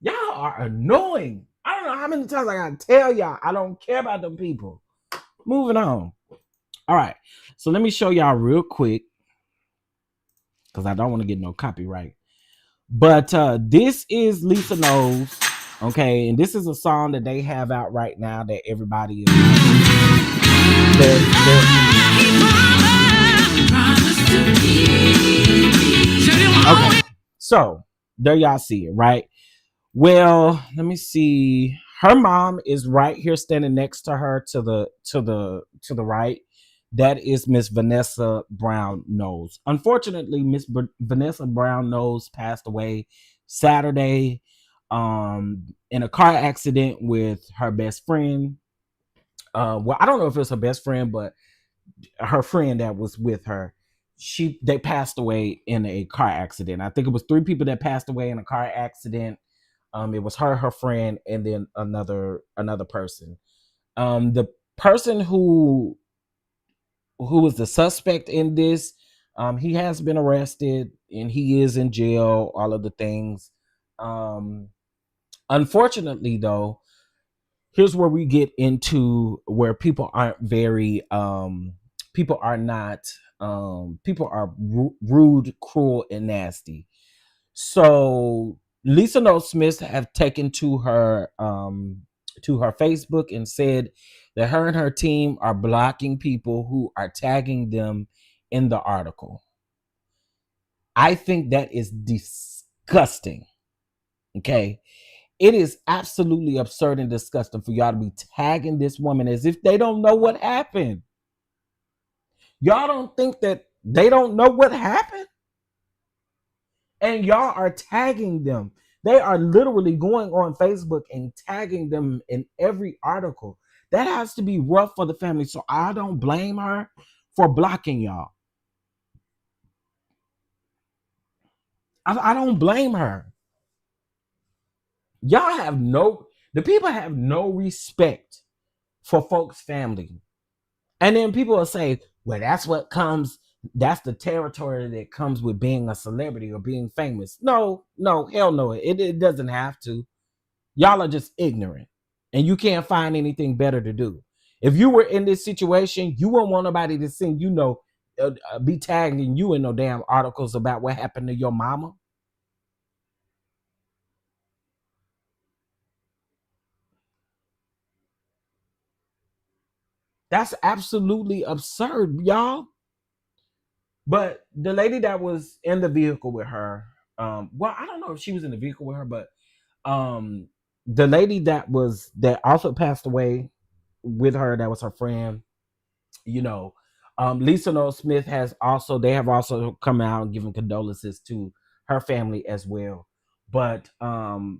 Y'all are annoying. I don't know how many times I gotta tell y'all I don't care about them people. Moving on. All right. So let me show y'all real quick, because I don't want to get no copyright. But this is Lisa Knowles. Okay, and this is a song that they have out right now that everybody is okay. So there y'all see it, right? Well, let me see. Her mom is right here standing next to her to the right. That is Miss Vanessa Brown Knowles. Unfortunately, Miss Vanessa Brown Knowles passed away Saturday in a car accident with her best friend. Well, I don't know if it's her best friend, but her friend that was with her. They passed away in a car accident. I think it was 3 people that passed away in a car accident. It was her friend, and then another person. The person who was the suspect in this, he has been arrested and he is in jail, all of the things. Unfortunately, though, here's where we get into where people aren't very people are rude, cruel, and nasty. So Lisa Knowles Smith have taken to her Facebook and said that her and her team are blocking people who are tagging them in the article. I think that is disgusting. Okay. It is absolutely absurd and disgusting for y'all to be tagging this woman as if they don't know what happened. Y'all don't think that they don't know what happened? And y'all are tagging them. They are literally going on Facebook and tagging them in every article. That has to be rough for the family. So I don't blame her for blocking y'all. I don't blame her. The people have no respect for folks' family. And then people will say, well, that's the territory that comes with being a celebrity or being famous. No, hell no. It doesn't have to. Y'all are just ignorant. And you can't find anything better to do. If you were in this situation, you wouldn't want nobody to see, be tagging you in no damn articles about what happened to your mama. That's absolutely absurd, y'all. But the lady that was in the vehicle with her, well, I don't know if she was in the vehicle with her, but the lady that also passed away with her, that was her friend, Lisa Knowles Smith they have also come out and given condolences to her family as well. But I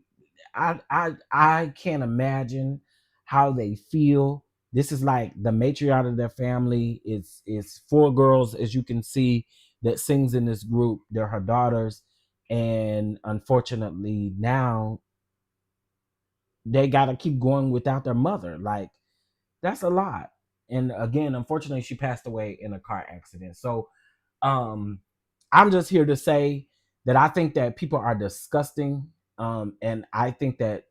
can't imagine how they feel. This is like the matriarch of their family. It's 4 girls, as you can see, that sings in this group. They're her daughters, and unfortunately now they gotta keep going without their mother. Like, that's a lot. And again, unfortunately, she passed away in a car accident. So I'm just here to say that I think that people are disgusting. And I think that,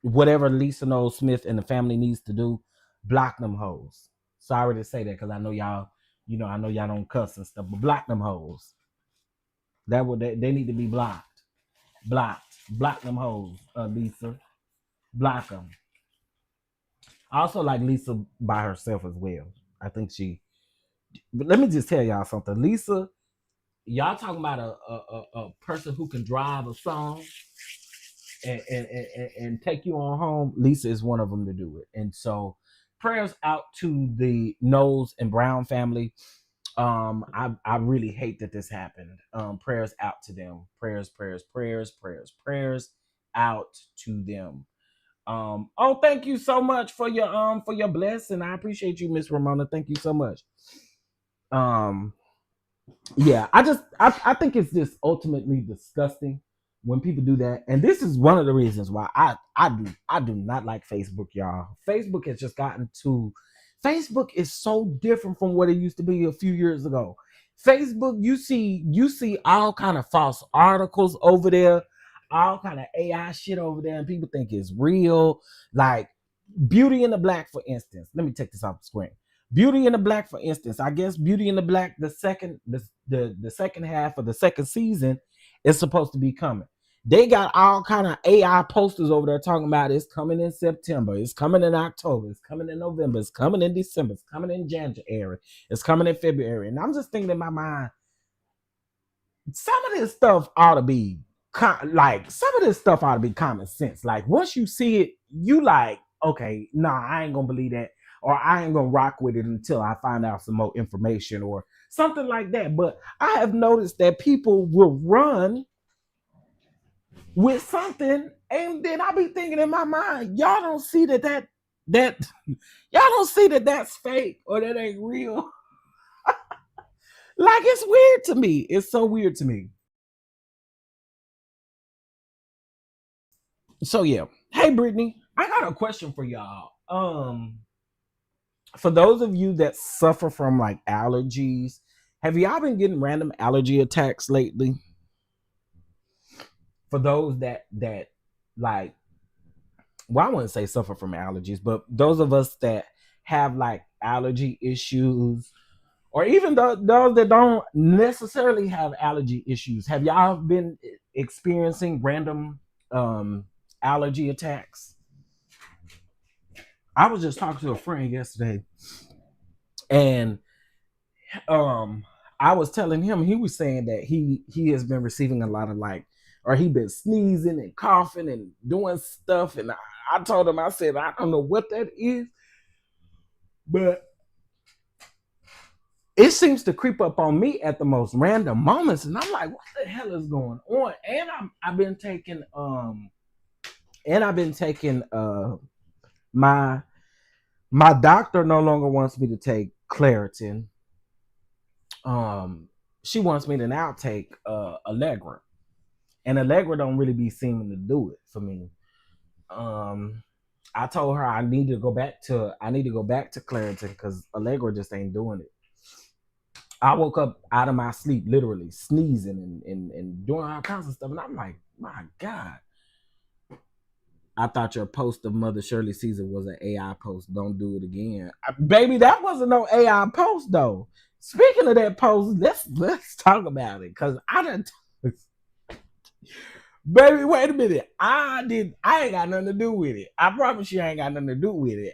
whatever Lisa Knowles Smith and the family needs to do, block them hoes. Sorry to say that, because I know y'all, I know y'all don't cuss and stuff, but block them hoes. They need to be blocked. Block them hoes, Lisa. Block them. I also like Lisa by herself as well. I think but let me just tell y'all something. Lisa, y'all talking about a person who can drive a song and take you on home. Lisa is one of them to do it. And so prayers out to the Knowles and Brown family. I really hate that this happened. Prayers out to them. Prayers out to them. Thank you so much for your blessing. I appreciate you, Miss Ramona. Thank you so much. Yeah, I think it's just ultimately disgusting when people do that. And this is one of the reasons why I do not like Facebook, y'all. Facebook has just gotten to Facebook is so different from what it used to be a few years ago. Facebook, you see all kind of false articles over there, all kind of AI shit over there, and people think it's real. Like Beauty in the Black, for instance. Let me take this off the screen. Beauty in the Black, for instance. I guess Beauty in the Black, the second half of the second season is supposed to be coming. They got all kind of AI posters over there talking about it's coming in September, it's coming in October, it's coming in November, it's coming in December, it's coming in January, it's coming in February. And I'm just thinking in my mind, some of this stuff ought to be common sense. Like, once you see it, you like, okay, nah, I ain't gonna believe that, or I ain't gonna rock with it until I find out some more information or something like that. But I have noticed that people will run with something, and then I be thinking in my mind, y'all don't see that y'all don't see that that's fake or that ain't real. Like, it's weird to me. It's so weird to me. So yeah. Hey Brittany, I got a question for y'all. For those of you that suffer from like allergies, have y'all been getting random allergy attacks lately? For those that like, well, I wouldn't say suffer from allergies, but those of us that have like allergy issues, or even those that don't necessarily have allergy issues, have y'all been experiencing random allergy attacks? I was just talking to a friend yesterday, and I was telling him, he was saying that he has been receiving a lot of like, or he been sneezing and coughing and doing stuff. And I told him, I said, I don't know what that is, but it seems to creep up on me at the most random moments. And I'm like, what the hell is going on? And I've been taking my doctor no longer wants me to take Claritin. She wants me to now take Allegra. And Allegra don't really be seeming to do it for me. I told her I need to go back to Claritin because Allegra just ain't doing it. I woke up out of my sleep, literally sneezing and doing all kinds of stuff. And I'm like, my God. I thought your post of Mother Shirley Caesar was an AI post. Don't do it again. Baby, that wasn't no AI post though. Speaking of that post, let's talk about it. Cause I done baby, wait a minute. I ain't got nothing to do with it. I promise you I ain't got nothing to do with it.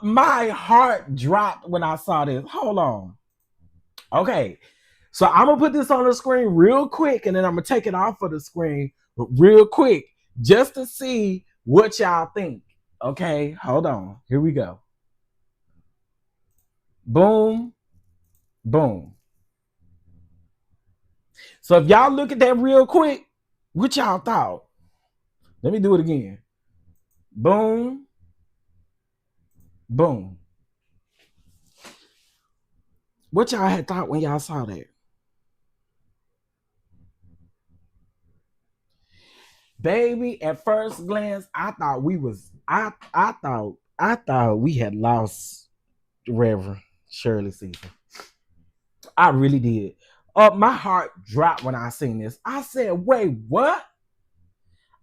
My heart dropped when I saw this. Hold on. Okay. So I'm gonna put this on the screen real quick, and then I'm gonna take it off of the screen real quick just to see what y'all think. Okay, hold on. Here we go. Boom, boom. So if y'all look at that real quick, what y'all thought? Let me do it again. Boom, boom. What y'all had thought when y'all saw that? Baby, at first glance, I thought we had lost Reverend Shirley Caesar. I really did. My heart dropped when I seen this. I said, wait, what?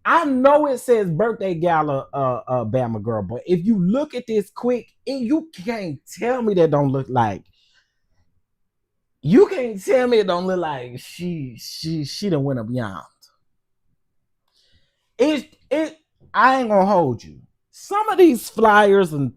I know it says birthday gala Bama girl, but if you look at this quick, you can't tell me that don't look like. You can't tell me it don't look like she done went up beyond. I ain't gonna hold you. Some of these flyers and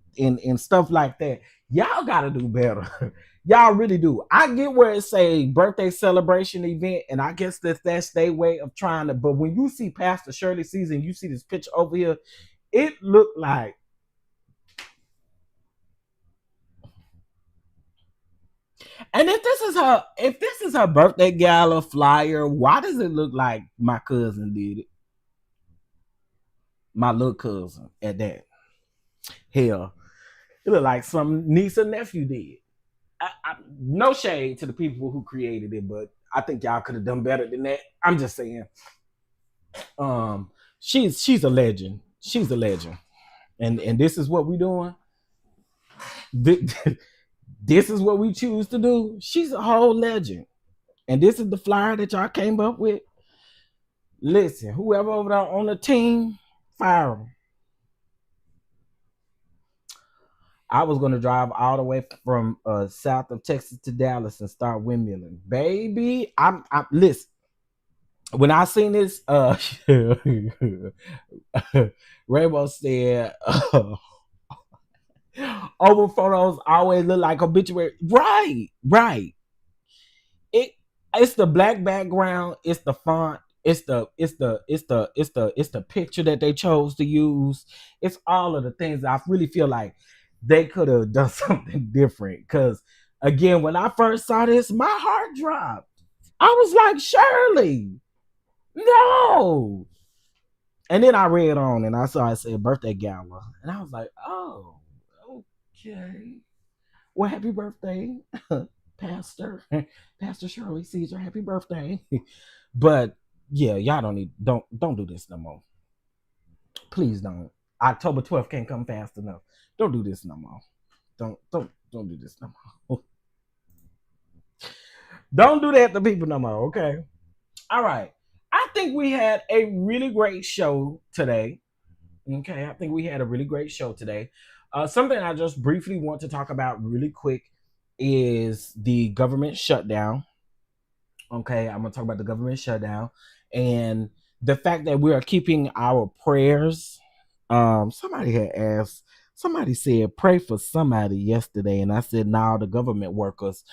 stuff like that, y'all gotta do better. Y'all really do. I get where it say birthday celebration event, and I guess that's their way of trying to. But when you see Pastor Shirley Caesar and you see this picture over here, it looked like. And if this is her birthday gala flyer, why does it look like my cousin did it? My little cousin at that. Hell, it looked like some niece or nephew did. No shade to the people who created it, but I think y'all could have done better than that. I'm just saying. She's a legend. She's a legend. And this is what we're doing. This is what we choose to do. She's a whole legend. And this is the flyer that y'all came up with. Listen, whoever over there on the team, fire them. I was going to drive all the way from south of Texas to Dallas and start windmilling. Baby, I'm listen. When I seen this, Rainbow said, over photos always look like obituary. Right. It's the black background. It's the font. It's the picture that they chose to use. It's all of the things I really feel like they could have done something different. Because again, when I first saw this, my heart dropped. I was like, Shirley, no. And then I read on and I saw it said birthday gala. And I was like, oh, okay. Well, happy birthday, Pastor Shirley Caesar. Happy birthday. But yeah, y'all don't do this no more. Please don't. October 12th can't come fast enough. Don't do this no more. Don't do this no more. Don't do that to people no more, okay? All right. I think we had a really great show today. Okay, I think we had a really great show today. Something I just briefly want to talk about really quick is the government shutdown. Okay, I'm going to talk about the government shutdown and the fact that we are keeping our prayers. Somebody had asked, somebody said, pray for somebody yesterday. And I said, no, the government workers,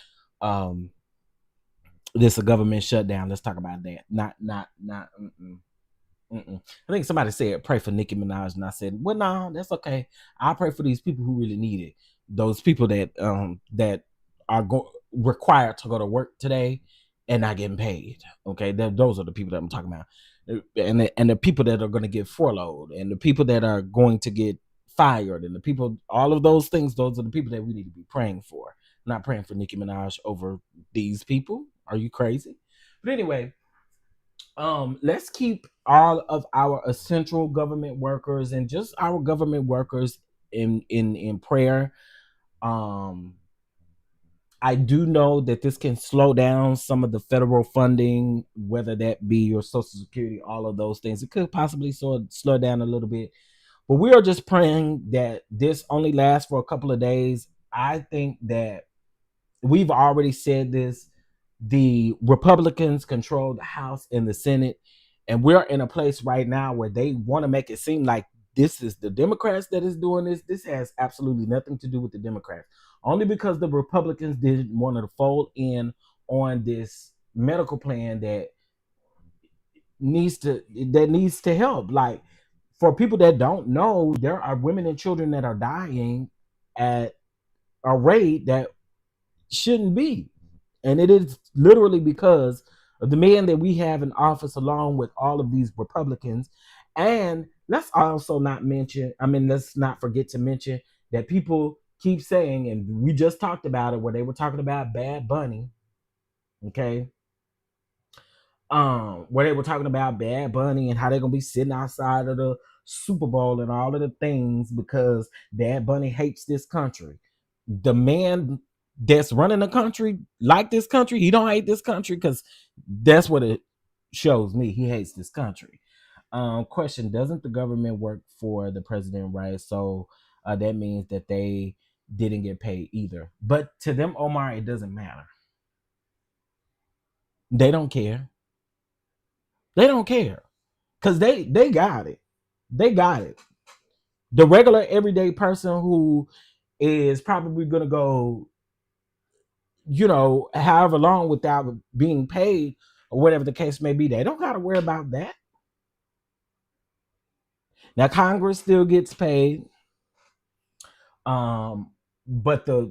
this a government shutdown. Let's talk about that. Not. I think somebody said pray for Nicki Minaj, and I said, well, no, that's okay. I'll pray for these people who really need it. Those people that are required to go to work today and not getting paid. Okay, those are the people that I'm talking about, and the people that are going to get furloughed, and the people that are going to get fired, and the people, all of those things. Those are the people that we need to be praying for. Not praying for Nicki Minaj over these people. Are you crazy? But anyway. Let's keep all of our essential government workers and just our government workers in prayer. I I do know that this can slow down some of the federal funding, whether that be your Social Security, all of those things. It could possibly slow down a little bit. But we are just praying that this only lasts for a couple of days. I think that we've already said this. The Republicans control the House and the Senate, and we're in a place right now where they want to make it seem like this is the Democrats that is doing this. This has absolutely nothing to do with the Democrats. Only because the Republicans didn't want to fold in on this medical plan that needs to help. Like, for people that don't know, there are women and children that are dying at a rate that shouldn't be. And it is literally because of the man that we have in office, along with all of these Republicans. And let's not forget to mention that people keep saying, and we just talked about it, where they were talking about Bad Bunny. Okay. Where they were talking about Bad Bunny and how they're gonna be sitting outside of the Super Bowl and all of the things because Bad Bunny hates this country. The man that's running the country like this country, he don't hate this country, because that's what it shows me. He hates this country. Question: doesn't the government work for the president, right? So that means that they didn't get paid either. But to them, Omar, it doesn't matter. They don't care. They don't care, because they got it. They got it. The regular everyday person who is probably gonna go, however long without being paid or whatever the case may be, they don't got to worry about that. Now Congress still gets paid, but the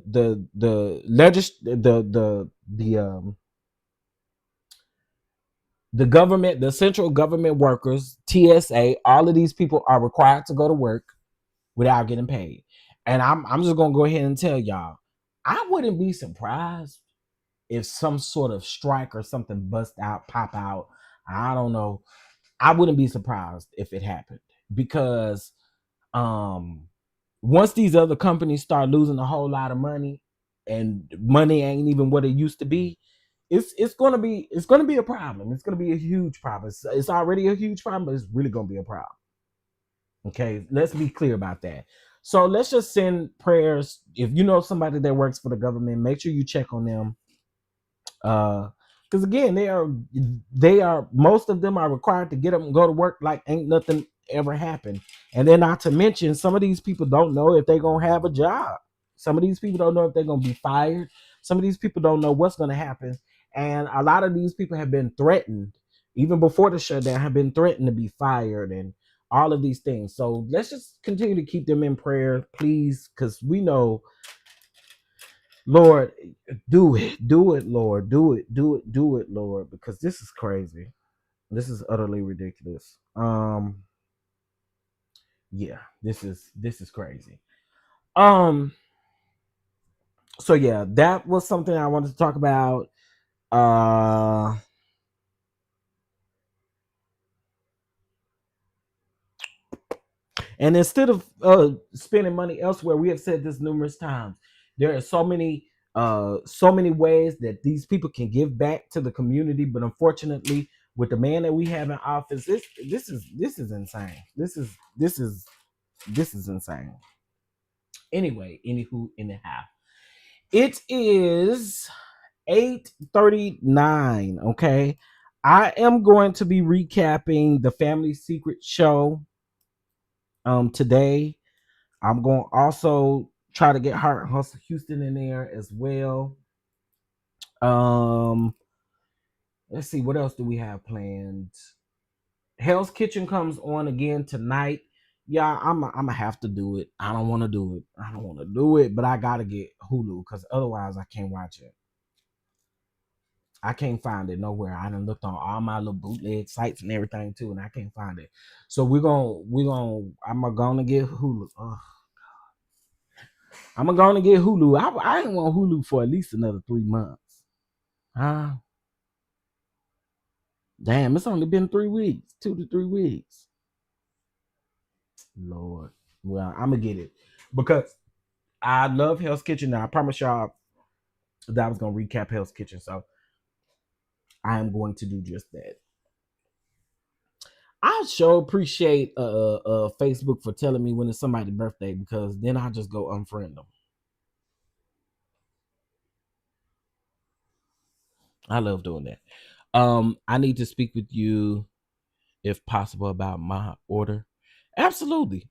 government, the central government workers, TSA, all of these people are required to go to work without getting paid. And I'm just gonna go ahead and tell y'all, I wouldn't be surprised if some sort of strike or something pop out. I don't know. I wouldn't be surprised if it happened, because once these other companies start losing a whole lot of money, and money ain't even what it used to be, it's gonna be a problem. It's gonna be a huge problem. It's already a huge problem, but it's really gonna be a problem. Okay, let's be clear about that. So let's just send prayers. If you know somebody that works for the government, make sure you check on them. Because again, they are most of them are required to get up and go to work like ain't nothing ever happened. And then, not to mention, some of these people don't know if they're gonna have a job. Some of these people don't know if they're gonna be fired. Some of these people don't know what's gonna happen. And a lot of these people have been threatened, even before the shutdown, have been threatened to be fired and all of these things. So let's just continue to keep them in prayer, please, because we know, Lord, do it, Lord, do it, Lord, because this is crazy. This is utterly ridiculous. Yeah, this is crazy. So yeah, that was something I wanted to talk about. And instead of spending money elsewhere, we have said this numerous times. There are so many ways that these people can give back to the community, but unfortunately, with the man that we have in office, this is insane. This is insane. Anyway, anyhow, it is 8:39. Okay, I am going to be recapping the Family Secret show today. I'm going to also try to get Heart Hustle Houston in there as well. Let's see, what else do we have planned? Hell's Kitchen comes on again tonight. Yeah, I'm gonna have to do it. I don't want to do it, but I gotta get Hulu, because otherwise I can't watch it. I can't find it nowhere. I done looked on all my little bootleg sites and everything too, and I can't find it. So I'm gonna get Hulu. Oh, I'm gonna get Hulu. I ain't want Hulu for at least another 3 months. Huh? Damn, it's only been 3 weeks, 2 to 3 weeks. Lord. Well, I'm gonna get it because I love Hell's Kitchen. Now, I promise y'all, that I was gonna recap Hell's Kitchen. So I am going to do just that. I sure appreciate Facebook for telling me when it's somebody's birthday, because then I just go unfriend them. I love doing that. I need to speak with you, if possible, about my order. Absolutely.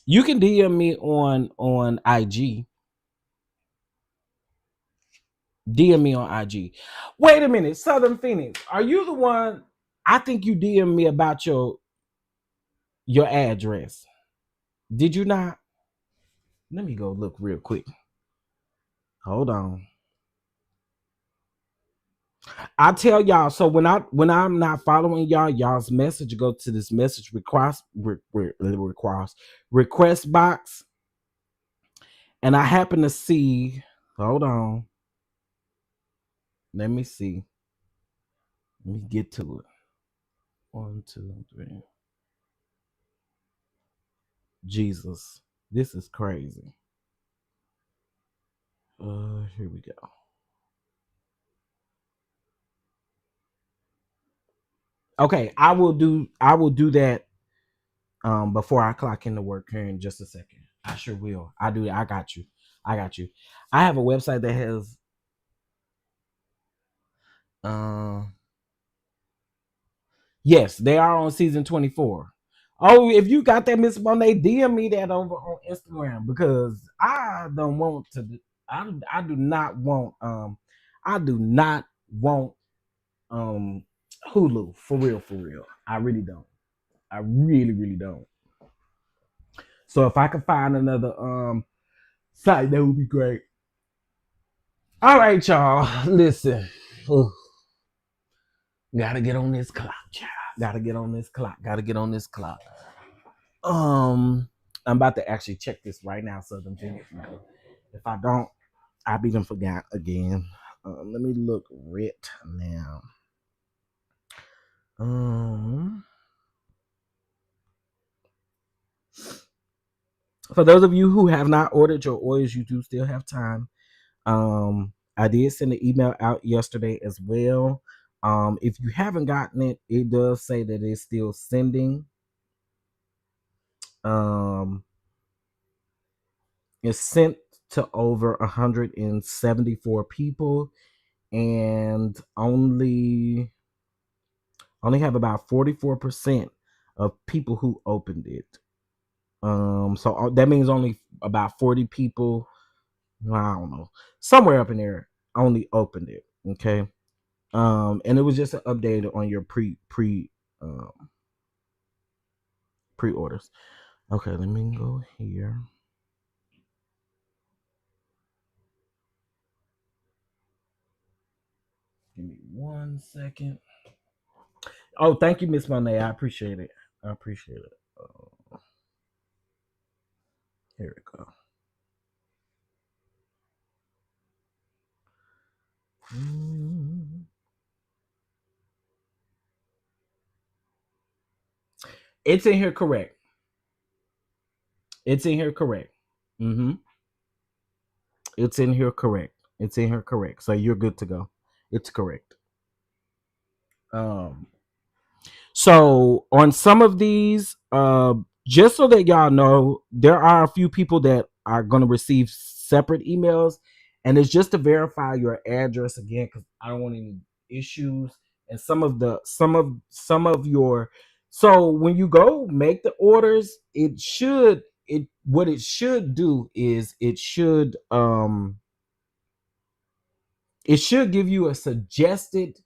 You can DM me on IG. DM me on IG. Wait a minute, Southern Phoenix. Are you the one? I think you DM me about your address. Did you not? Let me go look real quick. Hold on. I tell y'all, so when I'm not following y'all's message go to this message request box, and I happen to see. Hold on. Let me see. Let me get to it. 1, 2, 3. Jesus, this is crazy. Here we go. Okay, I will do that before I clock into work here in just a second. I sure will. I do. I got you. I have a website that has yes, they are on season 24. Oh, if you got that, Miss Monet, DM me that over on Instagram, because I don't want to. I do not want Hulu, for real. I really don't. I really don't. So if I could find another site, that would be great. All right, y'all. Listen. Gotta get on this clock, child. Gotta get on this clock. I'm about to actually check this right now, Southern Phoenix. If I don't, I'll be done forgot again. Let me look right now. For those of you who have not ordered your oils, you do still have time. I did send an email out yesterday as well. If you haven't gotten it, it does say that it's still sending. It's sent to over 174 people, and only have about 44% of people who opened it. So that means only about 40 people, I don't know, somewhere up in there, only opened it. Okay. And it was just an update on your pre-orders. Okay, let me go here. Give me 1 second. Oh, thank you, Miss Monet. I appreciate it. Here we go. It's in here correct. It's in here correct. It's in here correct. So you're good to go. It's correct. So on some of these, just so that y'all know, there are a few people that are going to receive separate emails, and it's just to verify your address again, because I don't want any issues. And some of your, so when you go make the orders, it should give you a suggested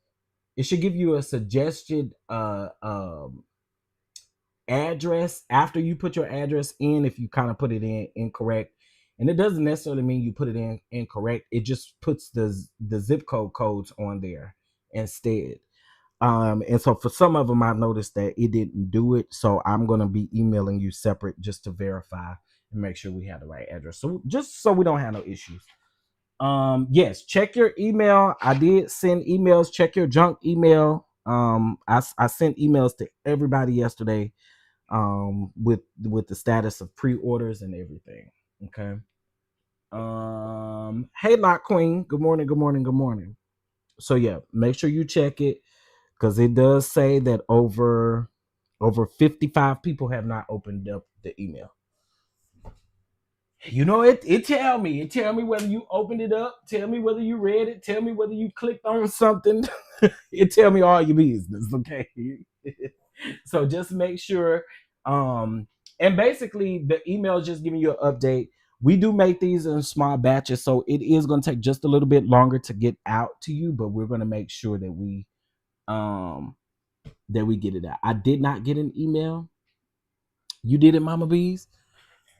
address after you put your address in, if you kind of put it in incorrect. And it doesn't necessarily mean you put it in incorrect. It just puts the zip code codes on there instead. And so for some of them, I noticed that it didn't do it. So I'm going to be emailing you separate just to verify and make sure we have the right address. So just so we don't have no issues. Yes, check your email. I did send emails. Check your junk email. I sent emails to everybody yesterday with the status of pre-orders and everything. Okay. Hey, Lock Queen. Good morning. Good morning. Good morning. So yeah, make sure you check it because it does say that over 55 people have not opened up the email. You know, it tell me whether you opened it up, tell me whether you read it, tell me whether you clicked on something. It tell me all your business, okay? So just make sure. And basically the email is just giving you an update. We do make these in small batches, so it is going to take just a little bit longer to get out to you, but we're going to make sure that we get it out. I did not get an email. You did it, Mama Bees?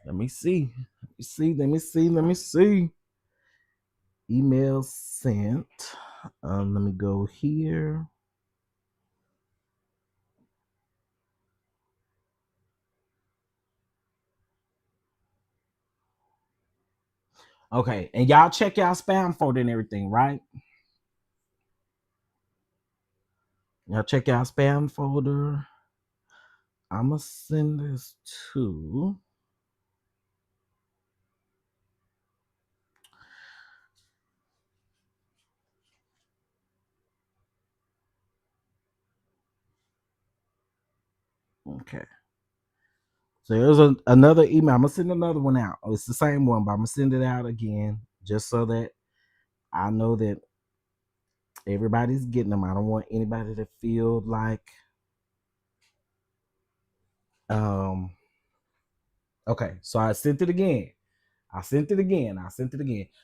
Let me see. Let me see. Email sent. Let me go here. Okay, and y'all check y'all spam folder and everything, right? Y'all check y'all spam folder. I'm gonna send this to. Okay. So there's another email. I'm gonna send another one out. It's the same one, but I'm gonna send it out again just so that I know that everybody's getting them. I don't want anybody to feel like okay, so I sent it again.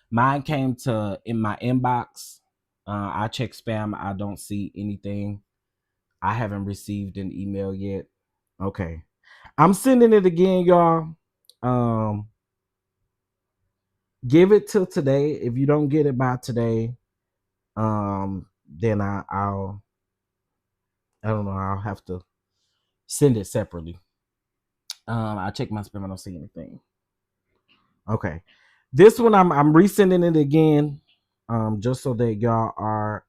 Mine came to in my inbox. I check spam. I don't see anything. I haven't received an email yet. Okay. I'm sending it again, y'all. Give it till today. If you don't get it by today, then I don't know. I'll have to send it separately. I check my spam. I don't see anything. Okay. This one I'm resending it again. Just so that y'all are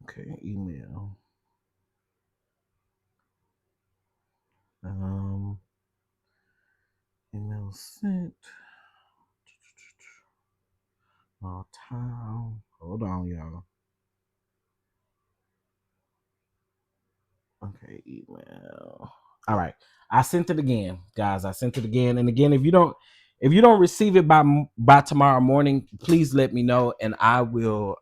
okay, email. Email sent. All time. Hold on, y'all. Okay, email. All right, I sent it again, guys. I sent it again, and again, if you don't receive it by tomorrow morning, please let me know, and I will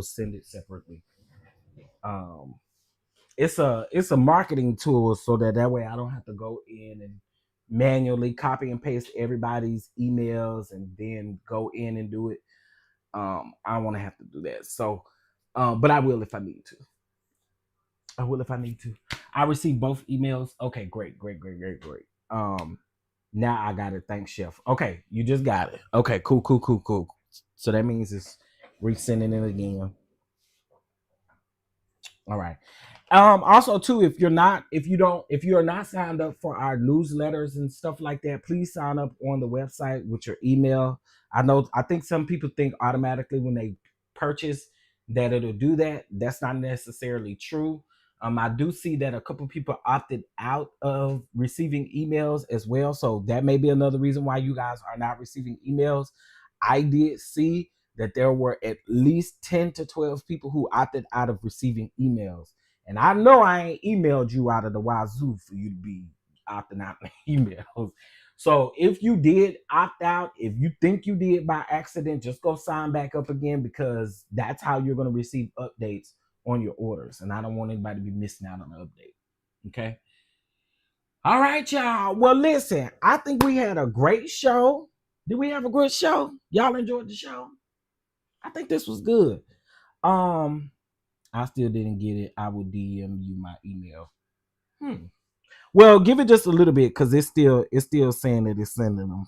send it separately. It's a marketing tool so that way I don't have to go in and manually copy and paste everybody's emails and then go in and do it. I don't want to have to do that. So, but I will if I need to. I received both emails. Okay, great. Now I got it. Thanks, Chef. Okay, you just got it. Okay, cool. So that means it's resending it again. All right. Also too, if you're not signed up for our newsletters and stuff like that, please sign up on the website with your email. I think some people think automatically when they purchase that it'll do that. That's not necessarily true. I do see that a couple people opted out of receiving emails as well. So that may be another reason why you guys are not receiving emails. I did see that there were at least 10 to 12 people who opted out of receiving emails. And I know I ain't emailed you out of the wazoo for you to be opting out emails. So if you did opt out, if you think you did by accident, just go sign back up again because that's how you're going to receive updates on your orders. And I don't want anybody to be missing out on the update. Okay. All right, y'all. Well, listen, I think we had a great show. Did we have a good show? Y'all enjoyed the show? I think this was good. I still didn't get it. I will DM you my email. Well, give it just a little bit because it's still saying that it's sending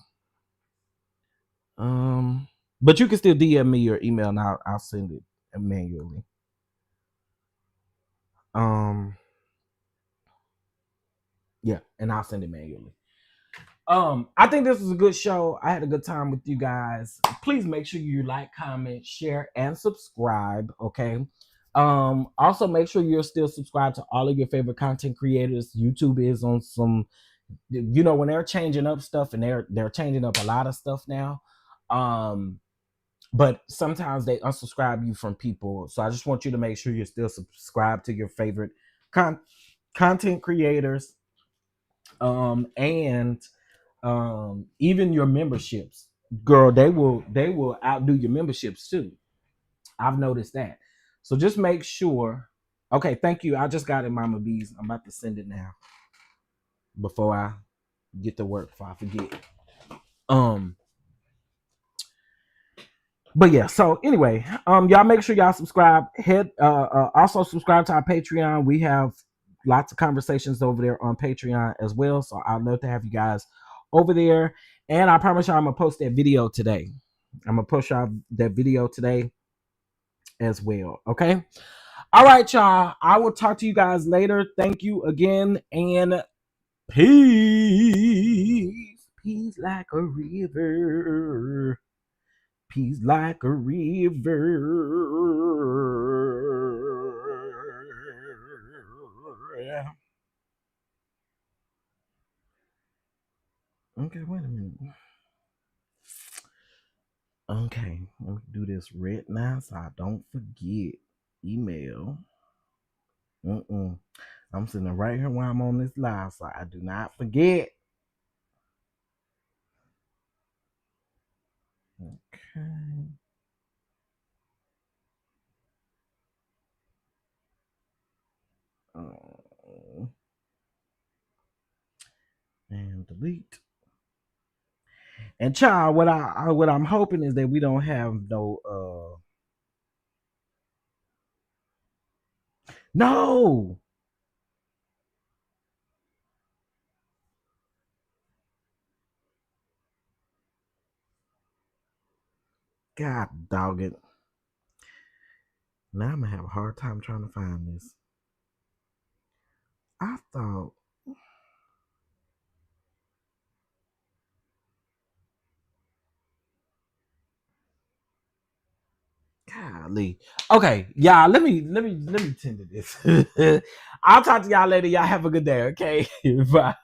them. But you can still DM me your email and I'll send it manually. Yeah, and I'll send it manually. I think this was a good show. I had a good time with you guys. Please make sure you like, comment, share, and subscribe. Okay. Also make sure you're still subscribed to all of your favorite content creators. YouTube is on some, when they're changing up stuff, and they're changing up a lot of stuff now. But sometimes they unsubscribe you from people. So I just want you to make sure you're still subscribed to your favorite content creators. And even your memberships, girl, they will outdo your memberships too. I've noticed that. So just make sure. Okay, thank you. I just got it, Mama Bees. I'm about to send it now before I get to work, before I forget. But yeah, so anyway, y'all make sure y'all subscribe. Also subscribe to our Patreon. We have lots of conversations over there on Patreon as well. So I'd love to have you guys over there. And I promise y'all I'm gonna post that video today. I'm gonna post y'all that video today as well. Okay. All right, y'all. I will talk to you guys later. Thank you again, and peace. Peace like a river. Peace like a river. Okay, wait a minute. Okay, let me do this right now so I don't forget. Email. I'm sitting right here while I'm on this live so I do not forget. Okay. And delete. And child, what I'm hoping is that we don't have no no. God dog it. Now I'm gonna have a hard time trying to find this. I thought, golly. Okay, y'all, let me tend to this. I'll talk to y'all later. Y'all have a good day, okay? Bye.